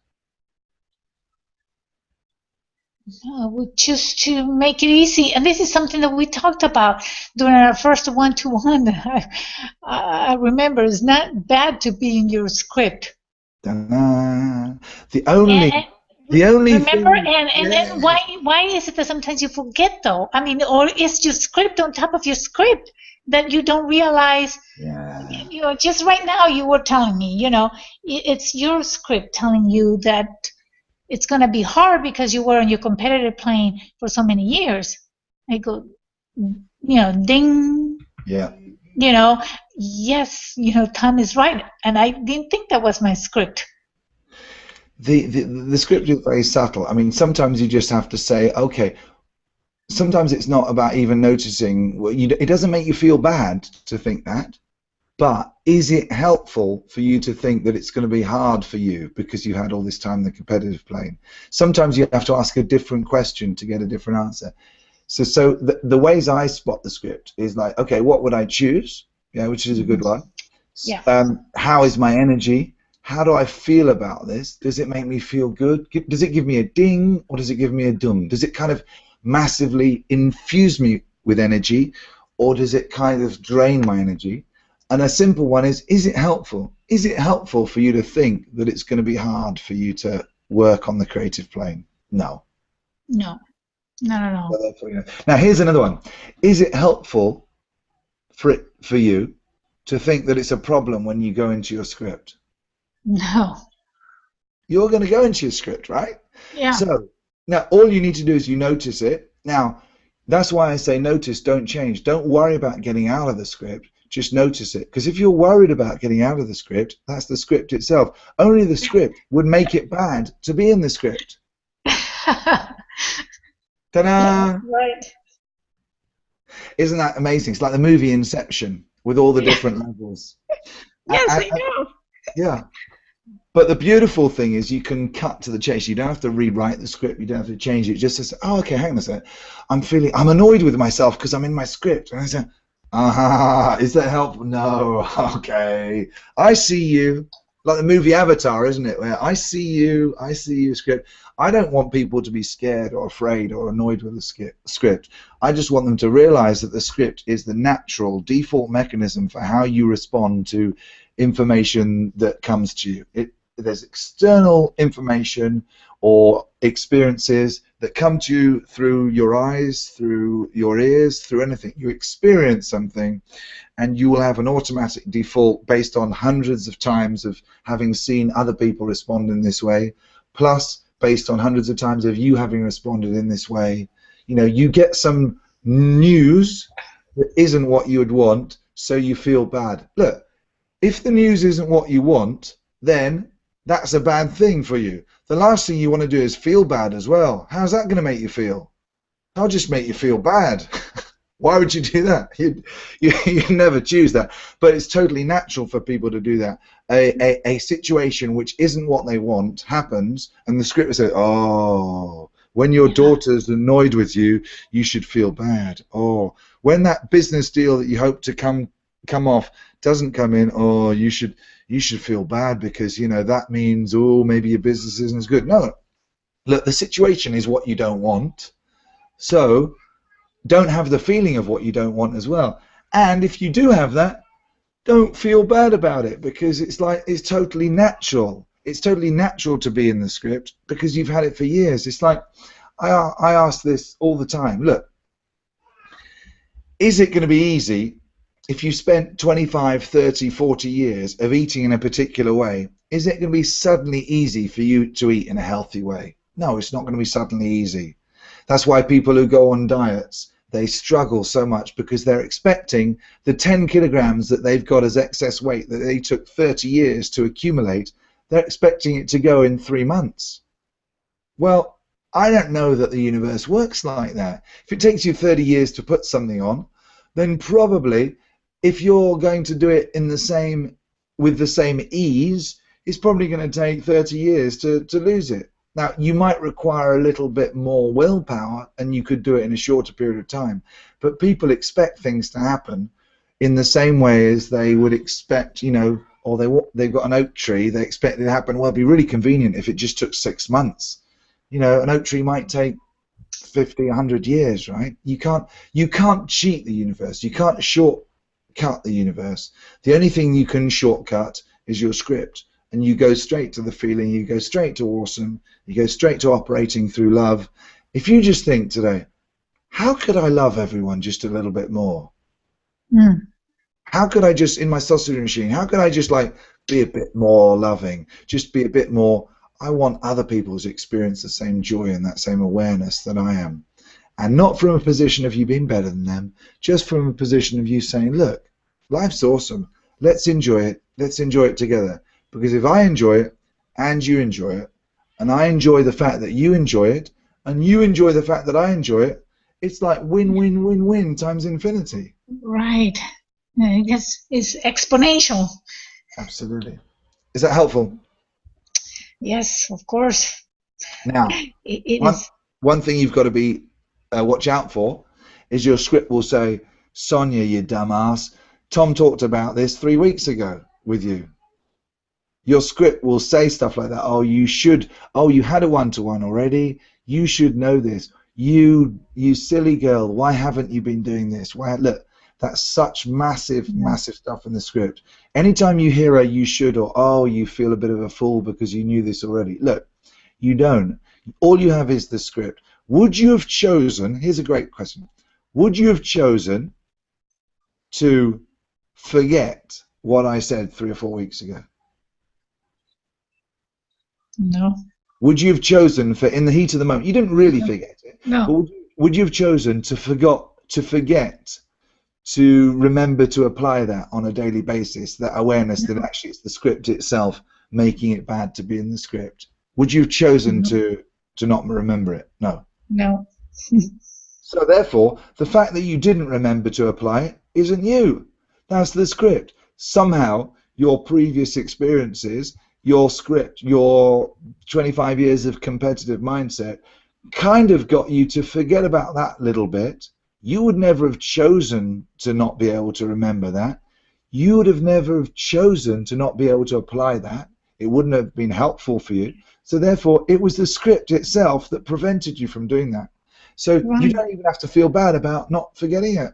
We choose to make it easy, and this is something that we talked about during our first one-to-one. I remember it's not bad to be in your script. Ta-da. The And only remember, thing, and then why is it that sometimes you forget though? I mean, or it's your script on top of your script that you don't realize. yeah. Just right now you were telling me, it's your script telling you that it's going to be hard because you were on your competitive plane for so many years. I go, ding. Yeah. Yes, Tom is right, and I didn't think that was my script. The script is very subtle. I mean, sometimes you just have to say, okay. Sometimes it's not about even noticing. It doesn't make you feel bad to think that, but is it helpful for you to think that it's going to be hard for you because you had all this time in the competitive plane? Sometimes you have to ask a different question to get a different answer. So the ways I spot the script is like, okay, what would I choose? Yeah, which is a good one. Yeah. How is my energy? How do I feel about this? Does it make me feel good? Does it give me a ding, or does it give me a dung? Does it kind of massively infuse me with energy, or does it kind of drain my energy? And a simple one is it helpful? Is it helpful for you to think that it's going to be hard for you to work on the creative plane? No. No. No. Now here's another one. Is it helpful for you to think that it's a problem when you go into your script? No. You're going to go into your script, right? Yeah. So now all you need to do is you notice it. Now that's why I say notice, don't change. Don't worry about getting out of the script. Just notice it. Because if you're worried about getting out of the script, that's the script itself. Only the script would make it bad to be in the script. Ta-da! Right. Isn't that amazing? It's like the movie Inception with all the different levels. Yes, I know. Yeah. But the beautiful thing is you can cut to the chase. You don't have to rewrite the script. You don't have to change it. Just to say, oh, okay, hang on a second. I'm annoyed with myself because I'm in my script. And I say, is that helpful? No. Okay. I see you. Like the movie Avatar, isn't it? Where I see you script. I don't want people to be scared or afraid or annoyed with the script. I just want them to realize that the script is the natural default mechanism for how you respond to information that comes to you. There's external information or experiences that come to you through your eyes, through your ears, through anything. You experience something, and you will have an automatic default based on hundreds of times of having seen other people respond in this way, plus based on hundreds of times of you having responded in this way. You get some news that isn't what you would want, so you feel bad. Look, if the news isn't what you want, then that's a bad thing for you. The last thing you want to do is feel bad as well. How's that going to make you feel? That'll just make you feel bad. Why would you do that? You never choose that. But it's totally natural for people to do that. A situation which isn't what they want happens, and the script says, oh, when your daughter's annoyed with you, you should feel bad. Oh, when that business deal that you hope to come off doesn't come in, oh, you should feel bad because that means, oh, maybe your business isn't as good. No, look, the situation is what you don't want, so don't have the feeling of what you don't want as well. And if you do have that, don't feel bad about it, because it's totally natural. It's totally natural to be in the script because you've had it for years. It's like I ask this all the time. Look, Is it going to be easy if you spent 25, 30, 40 years of eating in a particular way? Is it going to be suddenly easy for you to eat in a healthy way? No, it's not going to be suddenly easy. That's why people who go on diets, they struggle so much, because they're expecting the 10 kilograms that they've got as excess weight that they took 30 years to accumulate, they're expecting it to go in 3 months. Well, I don't know that the universe works like that. If it takes you 30 years to put something on, then probably if you're going to do it in the same with the same ease, it's probably going to take 30 years to lose it. Now, you might require a little bit more willpower, and you could do it in a shorter period of time, but people expect things to happen in the same way as they would expect, you know, or they've got an oak tree, they expect it to happen. Well, it'd be really convenient if it just took 6 months. You know, an oak tree might take 50, 100 years, right? You can't cheat the universe. You can't shortcut the universe. The only thing you can shortcut is your script, and you go straight to the feeling, you go straight to awesome, you go straight to operating through love. If you just think today, how could I love everyone just a little bit more? Mm. How could I just, in my sausage machine, how could I just like be a bit more loving, just be a bit more, I want other people to experience the same joy and that same awareness that I am. And not from a position of you being better than them, just from a position of you saying, look, life's awesome. Let's enjoy it. Let's enjoy it together. Because if I enjoy it and you enjoy it, and I enjoy the fact that you enjoy it, and you enjoy the fact that I enjoy it, it's like win, win, win, win times infinity. Right. I guess it's exponential. Absolutely. Is that helpful? Yes, of course. Now, It one, is. one thing you've got to be watch out for is your script will say, Sonia, you dumbass, Tom talked about this 3 weeks ago with you. Your script will say stuff like that. Oh, you should. Oh, you had a one-to-one already. You should know this. You silly girl. Why haven't you been doing this? Why? Look, that's such massive, massive stuff in the script. Anytime you hear a you should or oh, you feel a bit of a fool because you knew this already. Look, you don't. All you have is the script. Would you have chosen? Here's a great question. Would you have chosen to forget what I said 3 or 4 weeks ago? No. Would you have chosen for in the heat of the moment? You didn't really forget it. No. But would you have chosen to forget to remember to apply that on a daily basis? That awareness that actually it's the script itself making it bad to be in the script. Would you have chosen to not remember it? No. No. So therefore, the fact that you didn't remember to apply it isn't you. That's the script. Somehow your previous experiences, your script, your 25 years of competitive mindset kind of got you to forget about that little bit. You would never have chosen to not be able to remember that. You would have never have chosen to not be able to apply that. It wouldn't have been helpful for you. So therefore, it was the script itself that prevented you from doing that. So you don't even have to feel bad about not forgetting it.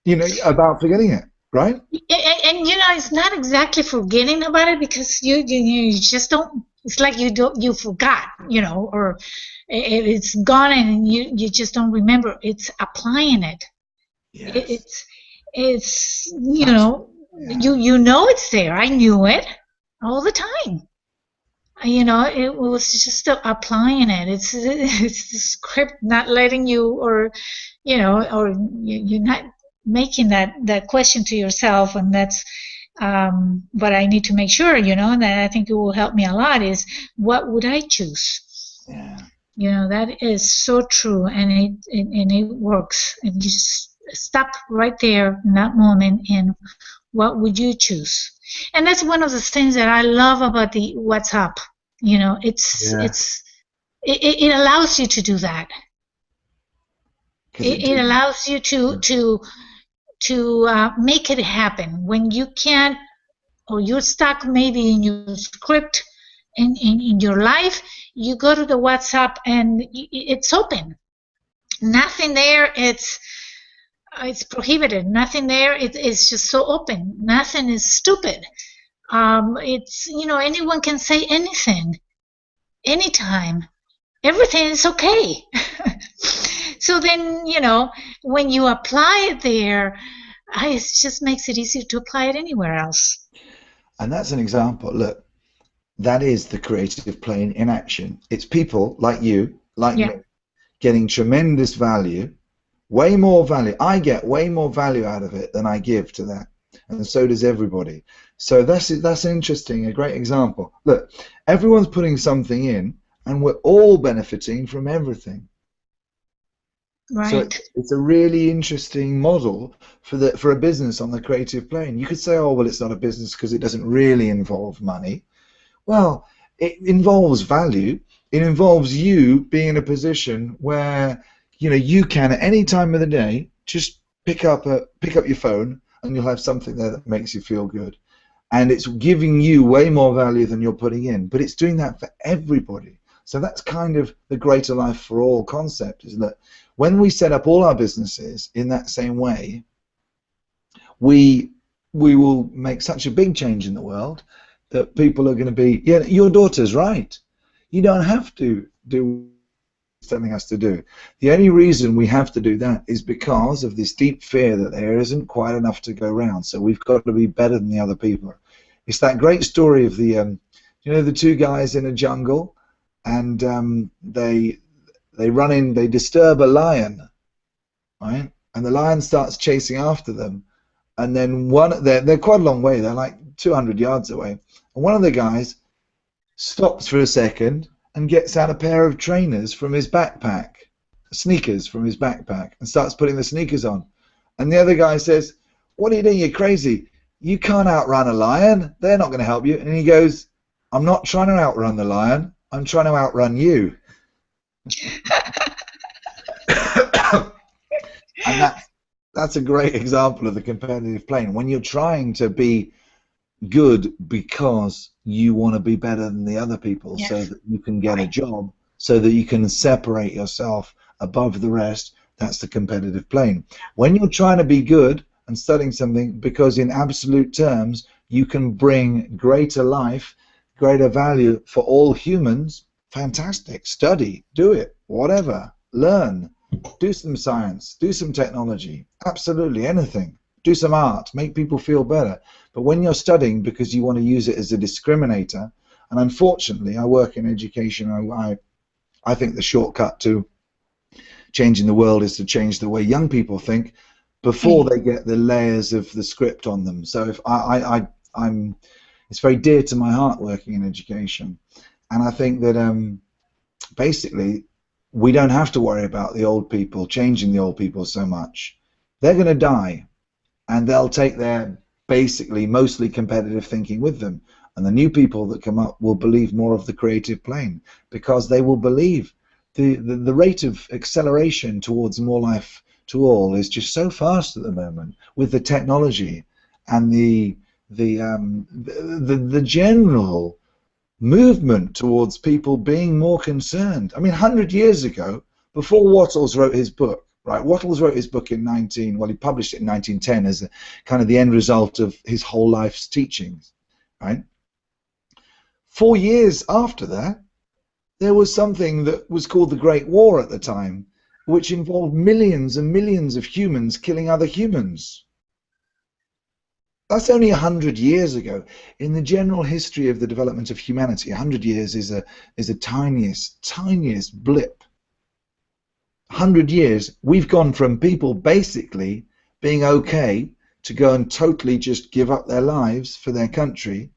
You know, about forgetting it, right? And you know, it's not exactly forgetting about it, because you just don't. It's like you forgot, you know, or it's gone and you just don't remember. It's applying it. Yes. It's you know, you know it's there. I knew it all the time. You know, it was just applying it. It's the script not letting you, or you know, or you're not making that question to yourself. And that's but I need to make sure, you know, and I think it will help me a lot, is what would I choose? Yeah. You know, that is so true, and it works. And you just stop right there in that moment, and what would you choose? And that's one of the things that I love about the WhatsApp. You know, it allows you to do that. It allows you to make it happen when you can't, or you're stuck maybe in your script in your life. You go to the WhatsApp and it's open. Nothing there. It's prohibited. Nothing there. It's just so open. Nothing is stupid. It's, you know, anyone can say anything, anytime. Everything is okay. So then, when you apply it there, it just makes it easier to apply it anywhere else. And that's an example. Look, that is the creative plane in action. It's people like you, like Yeah. me, getting tremendous value, way more value. I get way more value out of it than I give to that, and so does everybody. So that's interesting, a great example. Look, everyone's putting something in, and we're all benefiting from everything. So Right. it's a really interesting model for a business on the creative plane. You could say, oh well, it's not a business because it doesn't really involve money. Well, it involves value. It involves you being in a position where you can at any time of the day just pick up your phone and you'll have something there that makes you feel good. And it's giving you way more value than you're putting in, but it's doing that for everybody. So that's kind of the greater life for all concept, is that when we set up all our businesses in that same way, we will make such a big change in the world that people are going to be, yeah, your daughter's right. You don't have to do telling us to do. The only reason we have to do that is because of this deep fear that there isn't quite enough to go around. So we've got to be better than the other people. It's that great story of the two guys in a jungle, and they run in, they disturb a lion, right? And the lion starts chasing after them, and then they're quite a long way. They're like 200 yards away, and one of the guys stops for a second and gets out a pair of trainers from his backpack, sneakers from his backpack, and starts putting the sneakers on. And the other guy says, "What are you doing? You're crazy. You can't outrun a lion. They're not going to help you." And he goes, "I'm not trying to outrun the lion. I'm trying to outrun you." And that's a great example of the competitive plane. When you're trying to be good because you want to be better than the other people, Yes. so that you can get a job, so that you can separate yourself above the rest, that's the competitive plane. When you're trying to be good and studying something because in absolute terms you can bring greater life, greater value for all humans, fantastic. Study, do it, whatever, learn, do some science, do some technology, absolutely anything. Do some art, make people feel better. But when you're studying because you want to use it as a discriminator, and unfortunately I work in education, I think the shortcut to changing the world is to change the way young people think before they get the layers of the script on them. So if I'm it's very dear to my heart working in education, and I think that basically we don't have to worry about the old people, changing the old people so much. They're going to die, and they'll take their basically mostly competitive thinking with them, and the new people that come up will believe more of the creative plane, because they will believe the rate of acceleration towards more life to all is just so fast at the moment with the technology and the general movement towards people being more concerned. I mean, 100 years ago, before Wattles wrote his book, right? Wattles wrote his book in he published it in 1910 as kind of the end result of his whole life's teachings, right? 4 years after that, there was something that was called the Great War at the time, which involved millions and millions of humans killing other humans. That's only 100 years ago. In the general history of the development of humanity, 100 years is a tiniest blip. 100 years, we've gone from people basically being okay to go and totally just give up their lives for their country,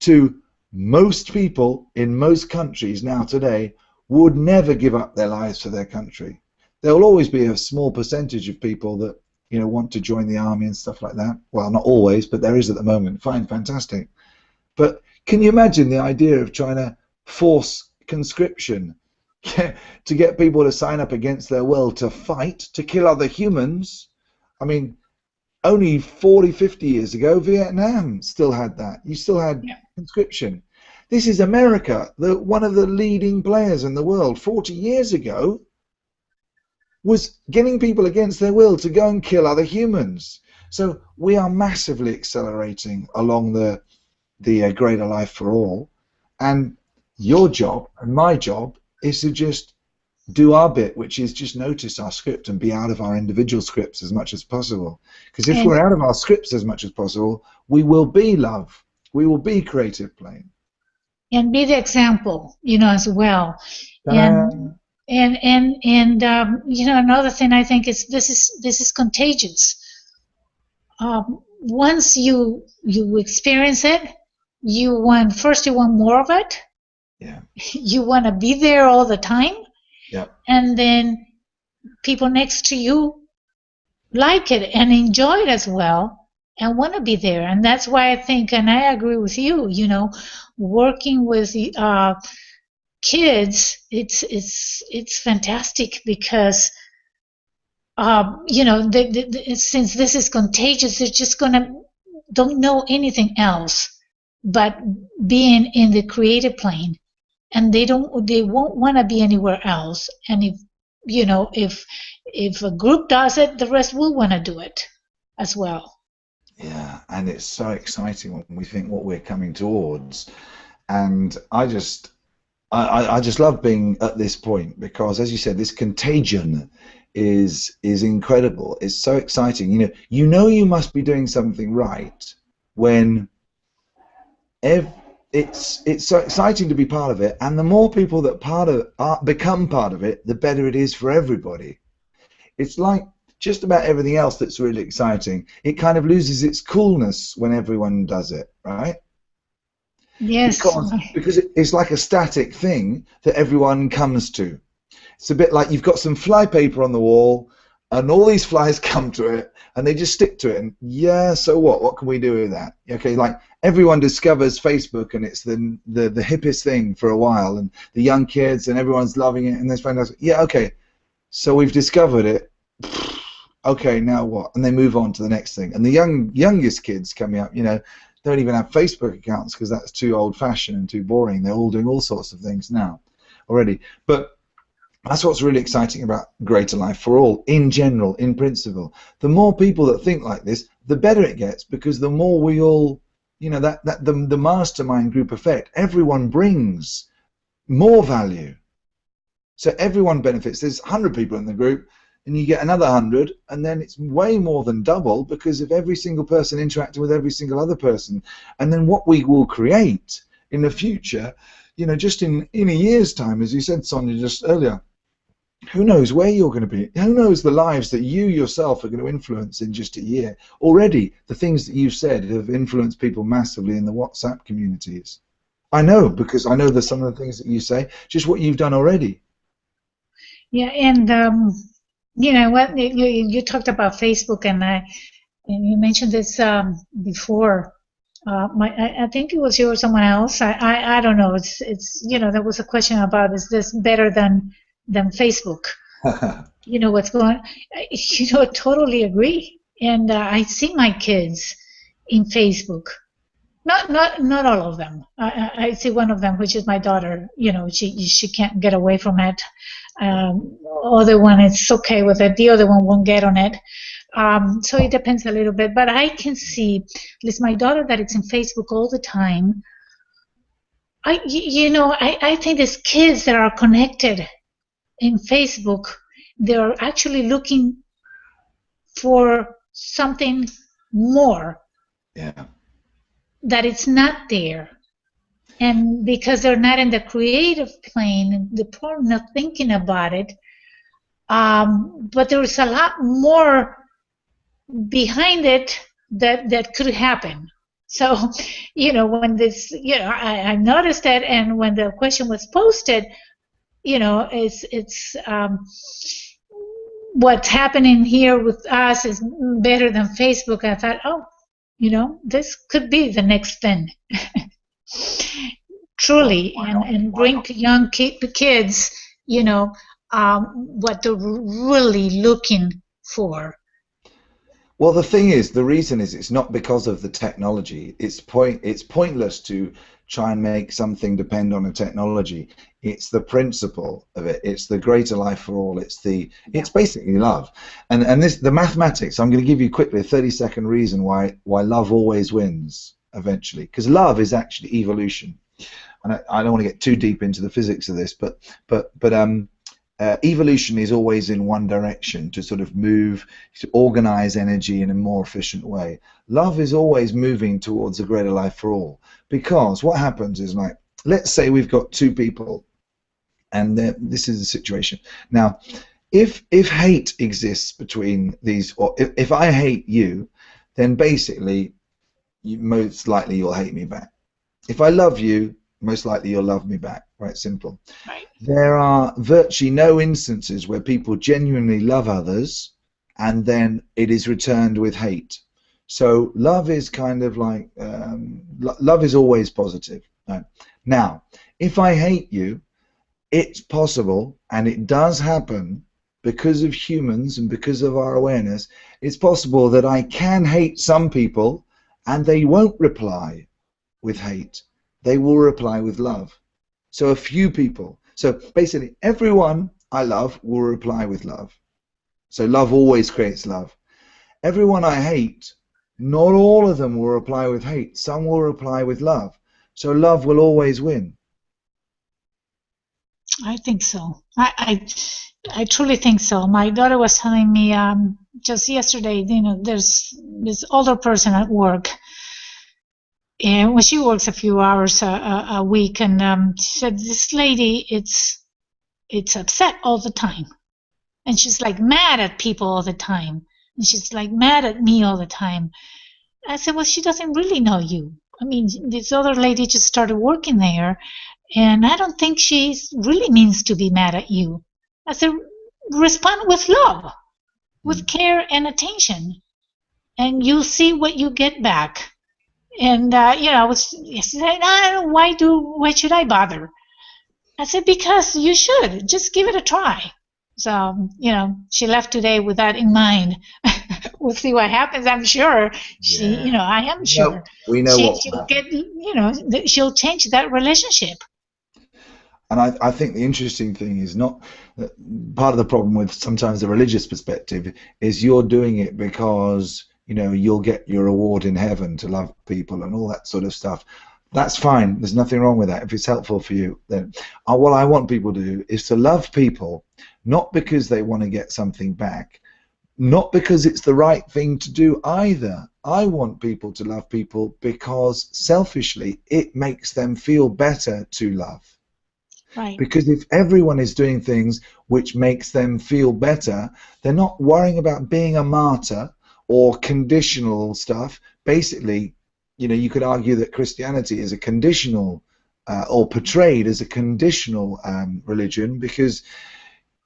to most people in most countries now today would never give up their lives for their country. There will always be a small percentage of people that want to join the army and stuff like that. Well, not always, but there is at the moment. Fine, fantastic. But can you imagine the idea of trying to force conscription to get people to sign up against their will to fight, to kill other humans? I mean, only 40, 50 years ago, Vietnam still had that. You still had conscription. This is America, one of the leading players in the world. 40 years ago was getting people against their will to go and kill other humans. So we are massively accelerating along the greater life for all. And your job and my job is to just do our bit, which is just notice our script and be out of our individual scripts as much as possible. Because if and we're out of our scripts as much as possible, we will be love. We will be creative plane. and be the example, as well. Ta-da! And another thing I think is this is contagious. Once you experience it, you want more of it. Yeah. You want to be there all the time. Yeah. And then people next to you like it and enjoy it as well and want to be there. And that's why I think, and I agree with you, working with kids, it's fantastic because since this is contagious, they're just don't know anything else but being in the creative plane, and they won't want to be anywhere else. And if a group does it, the rest will want to do it as well. Yeah, and it's so exciting when we think what we're coming towards. And I just love being at this point because, as you said, this contagion is incredible. It's so exciting. You must be doing something right when it's so exciting to be part of it, and the more people that become part of it, the better it is for everybody. It's like just about everything else that's really exciting. It kind of loses its coolness when everyone does it, right? Yes. Because it's like a static thing that everyone comes to. It's a bit like you've got some flypaper on the wall, and all these flies come to it, and they just stick to it. And yeah, so what? What can we do with that? Okay, like everyone discovers Facebook, and it's the hippest thing for a while, and the young kids, and everyone's loving it, and there's fantastic. Yeah, okay, so we've discovered it. Okay, now what? And they move on to the next thing. And the youngest kids coming up, don't even have Facebook accounts because that's too old-fashioned and too boring. They're all doing all sorts of things now already. But that's what's really exciting about Greater Life for All in general, in principle. The more people that think like this, the better it gets, because the more we all, the mastermind group effect, everyone brings more value. So everyone benefits. There's 100 people in the group, and you get another 100, and then it's way more than double because of every single person interacting with every single other person. And then what we will create in the future, just in a year's time, as you said, Sonia, just earlier, who knows where you're going to be? Who knows the lives that you yourself are going to influence in just a year? Already, the things that you've said have influenced people massively in the WhatsApp communities. I know, because I know there's some of the things that you say, just what you've done already. Yeah, and what you talked about Facebook, and you mentioned this before. I think it was you or someone else. I don't know. It's there was a question about, is this better than Facebook? What's going on? I totally agree. And I see my kids in Facebook. Not all of them. I see one of them, which is my daughter. She can't get away from it. Other one is okay with it. The other one won't get on it. So it depends a little bit. But I can see, at least my daughter, that it's in Facebook all the time. I think these kids that are connected in Facebook, they're actually looking for something more. Yeah. That it's not there. And because they're not in the creative plane, they're probably not thinking about it. But there's a lot more behind it that could happen. So, when this, I noticed that, and when the question was posted, it's what's happening here with us is better than Facebook. I thought, this could be the next thing. Truly, and bring to young kids, what they're really looking for. Well, the reason is it's not because of the technology. It's pointless to try and make something depend on a technology. It's the principle of it. It's the greater life for all. It's basically love. And the mathematics, I'm going to give you quickly a 30-second reason why love always wins eventually. Because love is actually evolution. And I don't want to get too deep into the physics of this, but evolution is always in one direction, to sort of move, to organize energy in a more efficient way. Love is always moving towards a greater life for all, because what happens is, like, let's say we've got two people, and this is the situation. Now, if hate exists between these, or if I hate you, then basically, most likely you'll hate me back. If I love you, most likely you'll love me back. Right, simple. Right. There are virtually no instances where people genuinely love others and then it is returned with hate. So love is kind of like, love is always positive. Right? Now, if I hate you, it's possible, and it does happen because of humans and because of our awareness, it's possible that I can hate some people and they won't reply with hate. They will reply with love. So a few people. So basically, everyone I love will reply with love. So love always creates love. Everyone I hate, not all of them will reply with hate. Some will reply with love. So love will always win. I think so. I truly think so. My daughter was telling me just yesterday, there's this older person at work, and when she works a few hours a week, and she said this lady, it's upset all the time, and she's like mad at people all the time, and she's like mad at me all the time. I said, well, she doesn't really know you. I mean, this other lady just started working there, and I don't think she really means to be mad at you. I said, respond with love, with care and attention, and you'll see what you get back. And I was saying, why should I bother? I said, because you should. Just give it a try. So, she left today with that in mind. We'll see what happens. I'm sure I am sure. We know what she'll get, she'll change that relationship. And I think the interesting thing is not part of the problem with sometimes the religious perspective is you're doing it because you'll get your reward in heaven to love people and all that sort of stuff. That's fine. There's nothing wrong with that. If it's helpful for you, then what I want people to do is to love people, not because they want to get something back, not because it's the right thing to do either. I want people to love people because selfishly it makes them feel better to love. Right. Because if everyone is doing things which makes them feel better, they're not worrying about being a martyr or conditional stuff. Basically, you could argue that Christianity is a conditional or portrayed as a conditional religion, because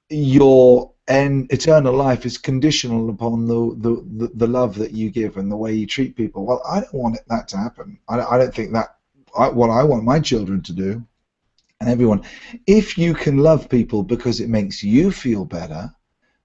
your eternal life is conditional upon the love that you give and the way you treat people. Well, I don't want that to happen. I don't think that what I want my children to do, and everyone, if you can love people because it makes you feel better,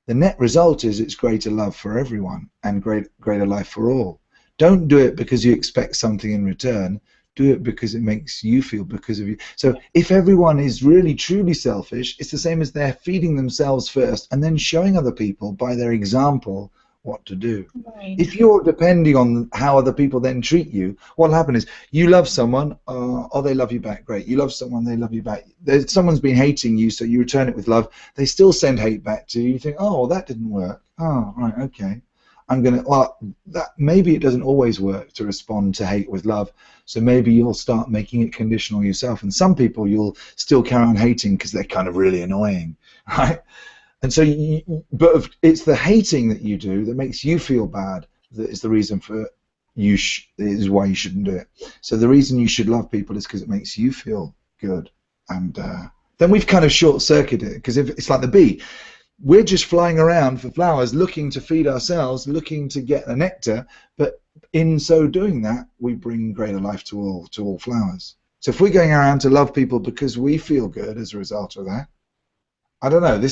the net result is it's greater love for everyone and greater life for all. Don't do it because you expect something in return. Do it because it makes you feel because of you. So if everyone is really truly selfish, it's the same as they're feeding themselves first and then showing other people by their example what to do. Right. If you're depending on how other people then treat you, what'll happen is you love someone, they love you back. Great. You love someone, they love you back. Someone's been hating you, so you return it with love. They still send hate back to you. You think, oh, that didn't work. Oh, right, okay. Maybe it doesn't always work to respond to hate with love. So maybe you'll start making it conditional yourself. And some people you'll still carry on hating because they're kind of really annoying, right? And so, but it's the hating that you do that makes you feel bad that is the reason for is why you shouldn't do it. So the reason you should love people is because it makes you feel good. And then we've kind of short-circuited it, because if it's like the bee, we're just flying around for flowers, looking to feed ourselves, looking to get the nectar, but in so doing that, we bring greater life to all flowers. So if we're going around to love people because we feel good as a result of that, I don't know,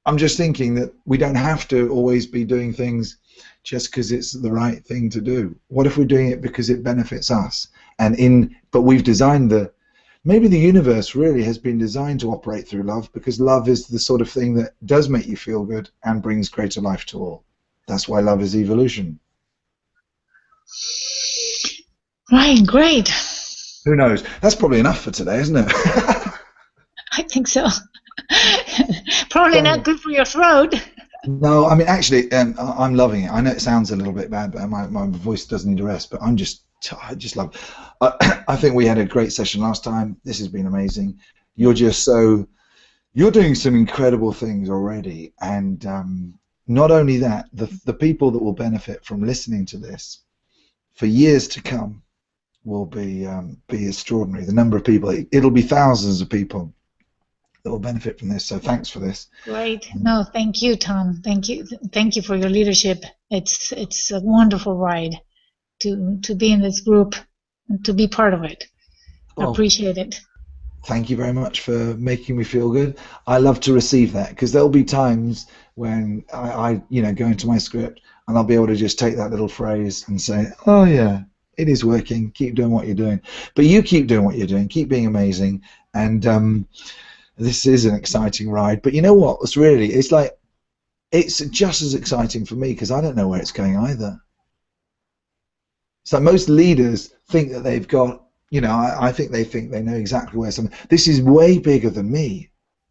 I'm just thinking that we don't have to always be doing things just because it's the right thing to do. What if we're doing it because it benefits us? But we've designed maybe the universe really has been designed to operate through love, because love is the sort of thing that does make you feel good and brings greater life to all. That's why love is evolution. Right, great. Who knows? That's probably enough for today, isn't it? think so. Probably not Sonia. good for your throat. No, I mean, actually, I'm loving it. I know it sounds a little bit bad, but my voice does need a rest. But I just love. I think we had a great session last time. This has been amazing. You're just so, you're doing some incredible things already, and not only that, the people that will benefit from listening to this for years to come will be extraordinary. The number of people, it'll be thousands of people that will benefit from this. So thanks for this. Great. No, thank you, Tom. Thank you for your leadership. It's a wonderful ride to be in this group and to be part of it. I Well, appreciate it. thank you very much for making me feel good. I love to receive that because there'll be times when I go into my script and I'll be able to just take that little phrase and say, oh yeah, it is working. Keep doing what you're doing. But you keep doing what you're doing. Keep being amazing. And this is an exciting ride. But you know what? It's just as exciting for me because I don't know where it's going either. So most leaders think that they've got, I think they know exactly where something. This is way bigger than me.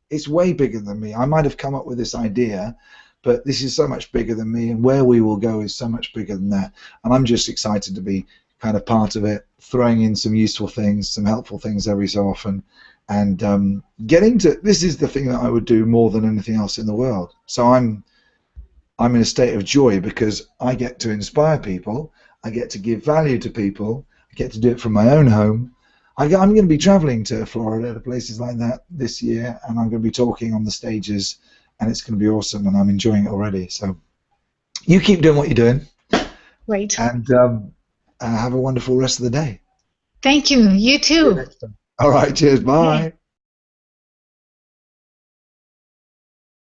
It's way bigger than me. I might have come up with this idea, but this is so much bigger than me, and where we will go is so much bigger than that. And I'm just excited to be kind of part of it, throwing in some useful things, some helpful things every so often, and getting to. This is the thing that I would do more than anything else in the world. So I'm in a state of joy because I get to inspire people. I get to give value to people. I get to do it from my own home. I'm going to be traveling to Florida, to places like that this year, and I'm going to be talking on the stages, and it's going to be awesome, and I'm enjoying it already. So you keep doing what you're doing. Great. And have a wonderful rest of the day. Thank you. You See you too. next time. All right, cheers. Bye. Okay.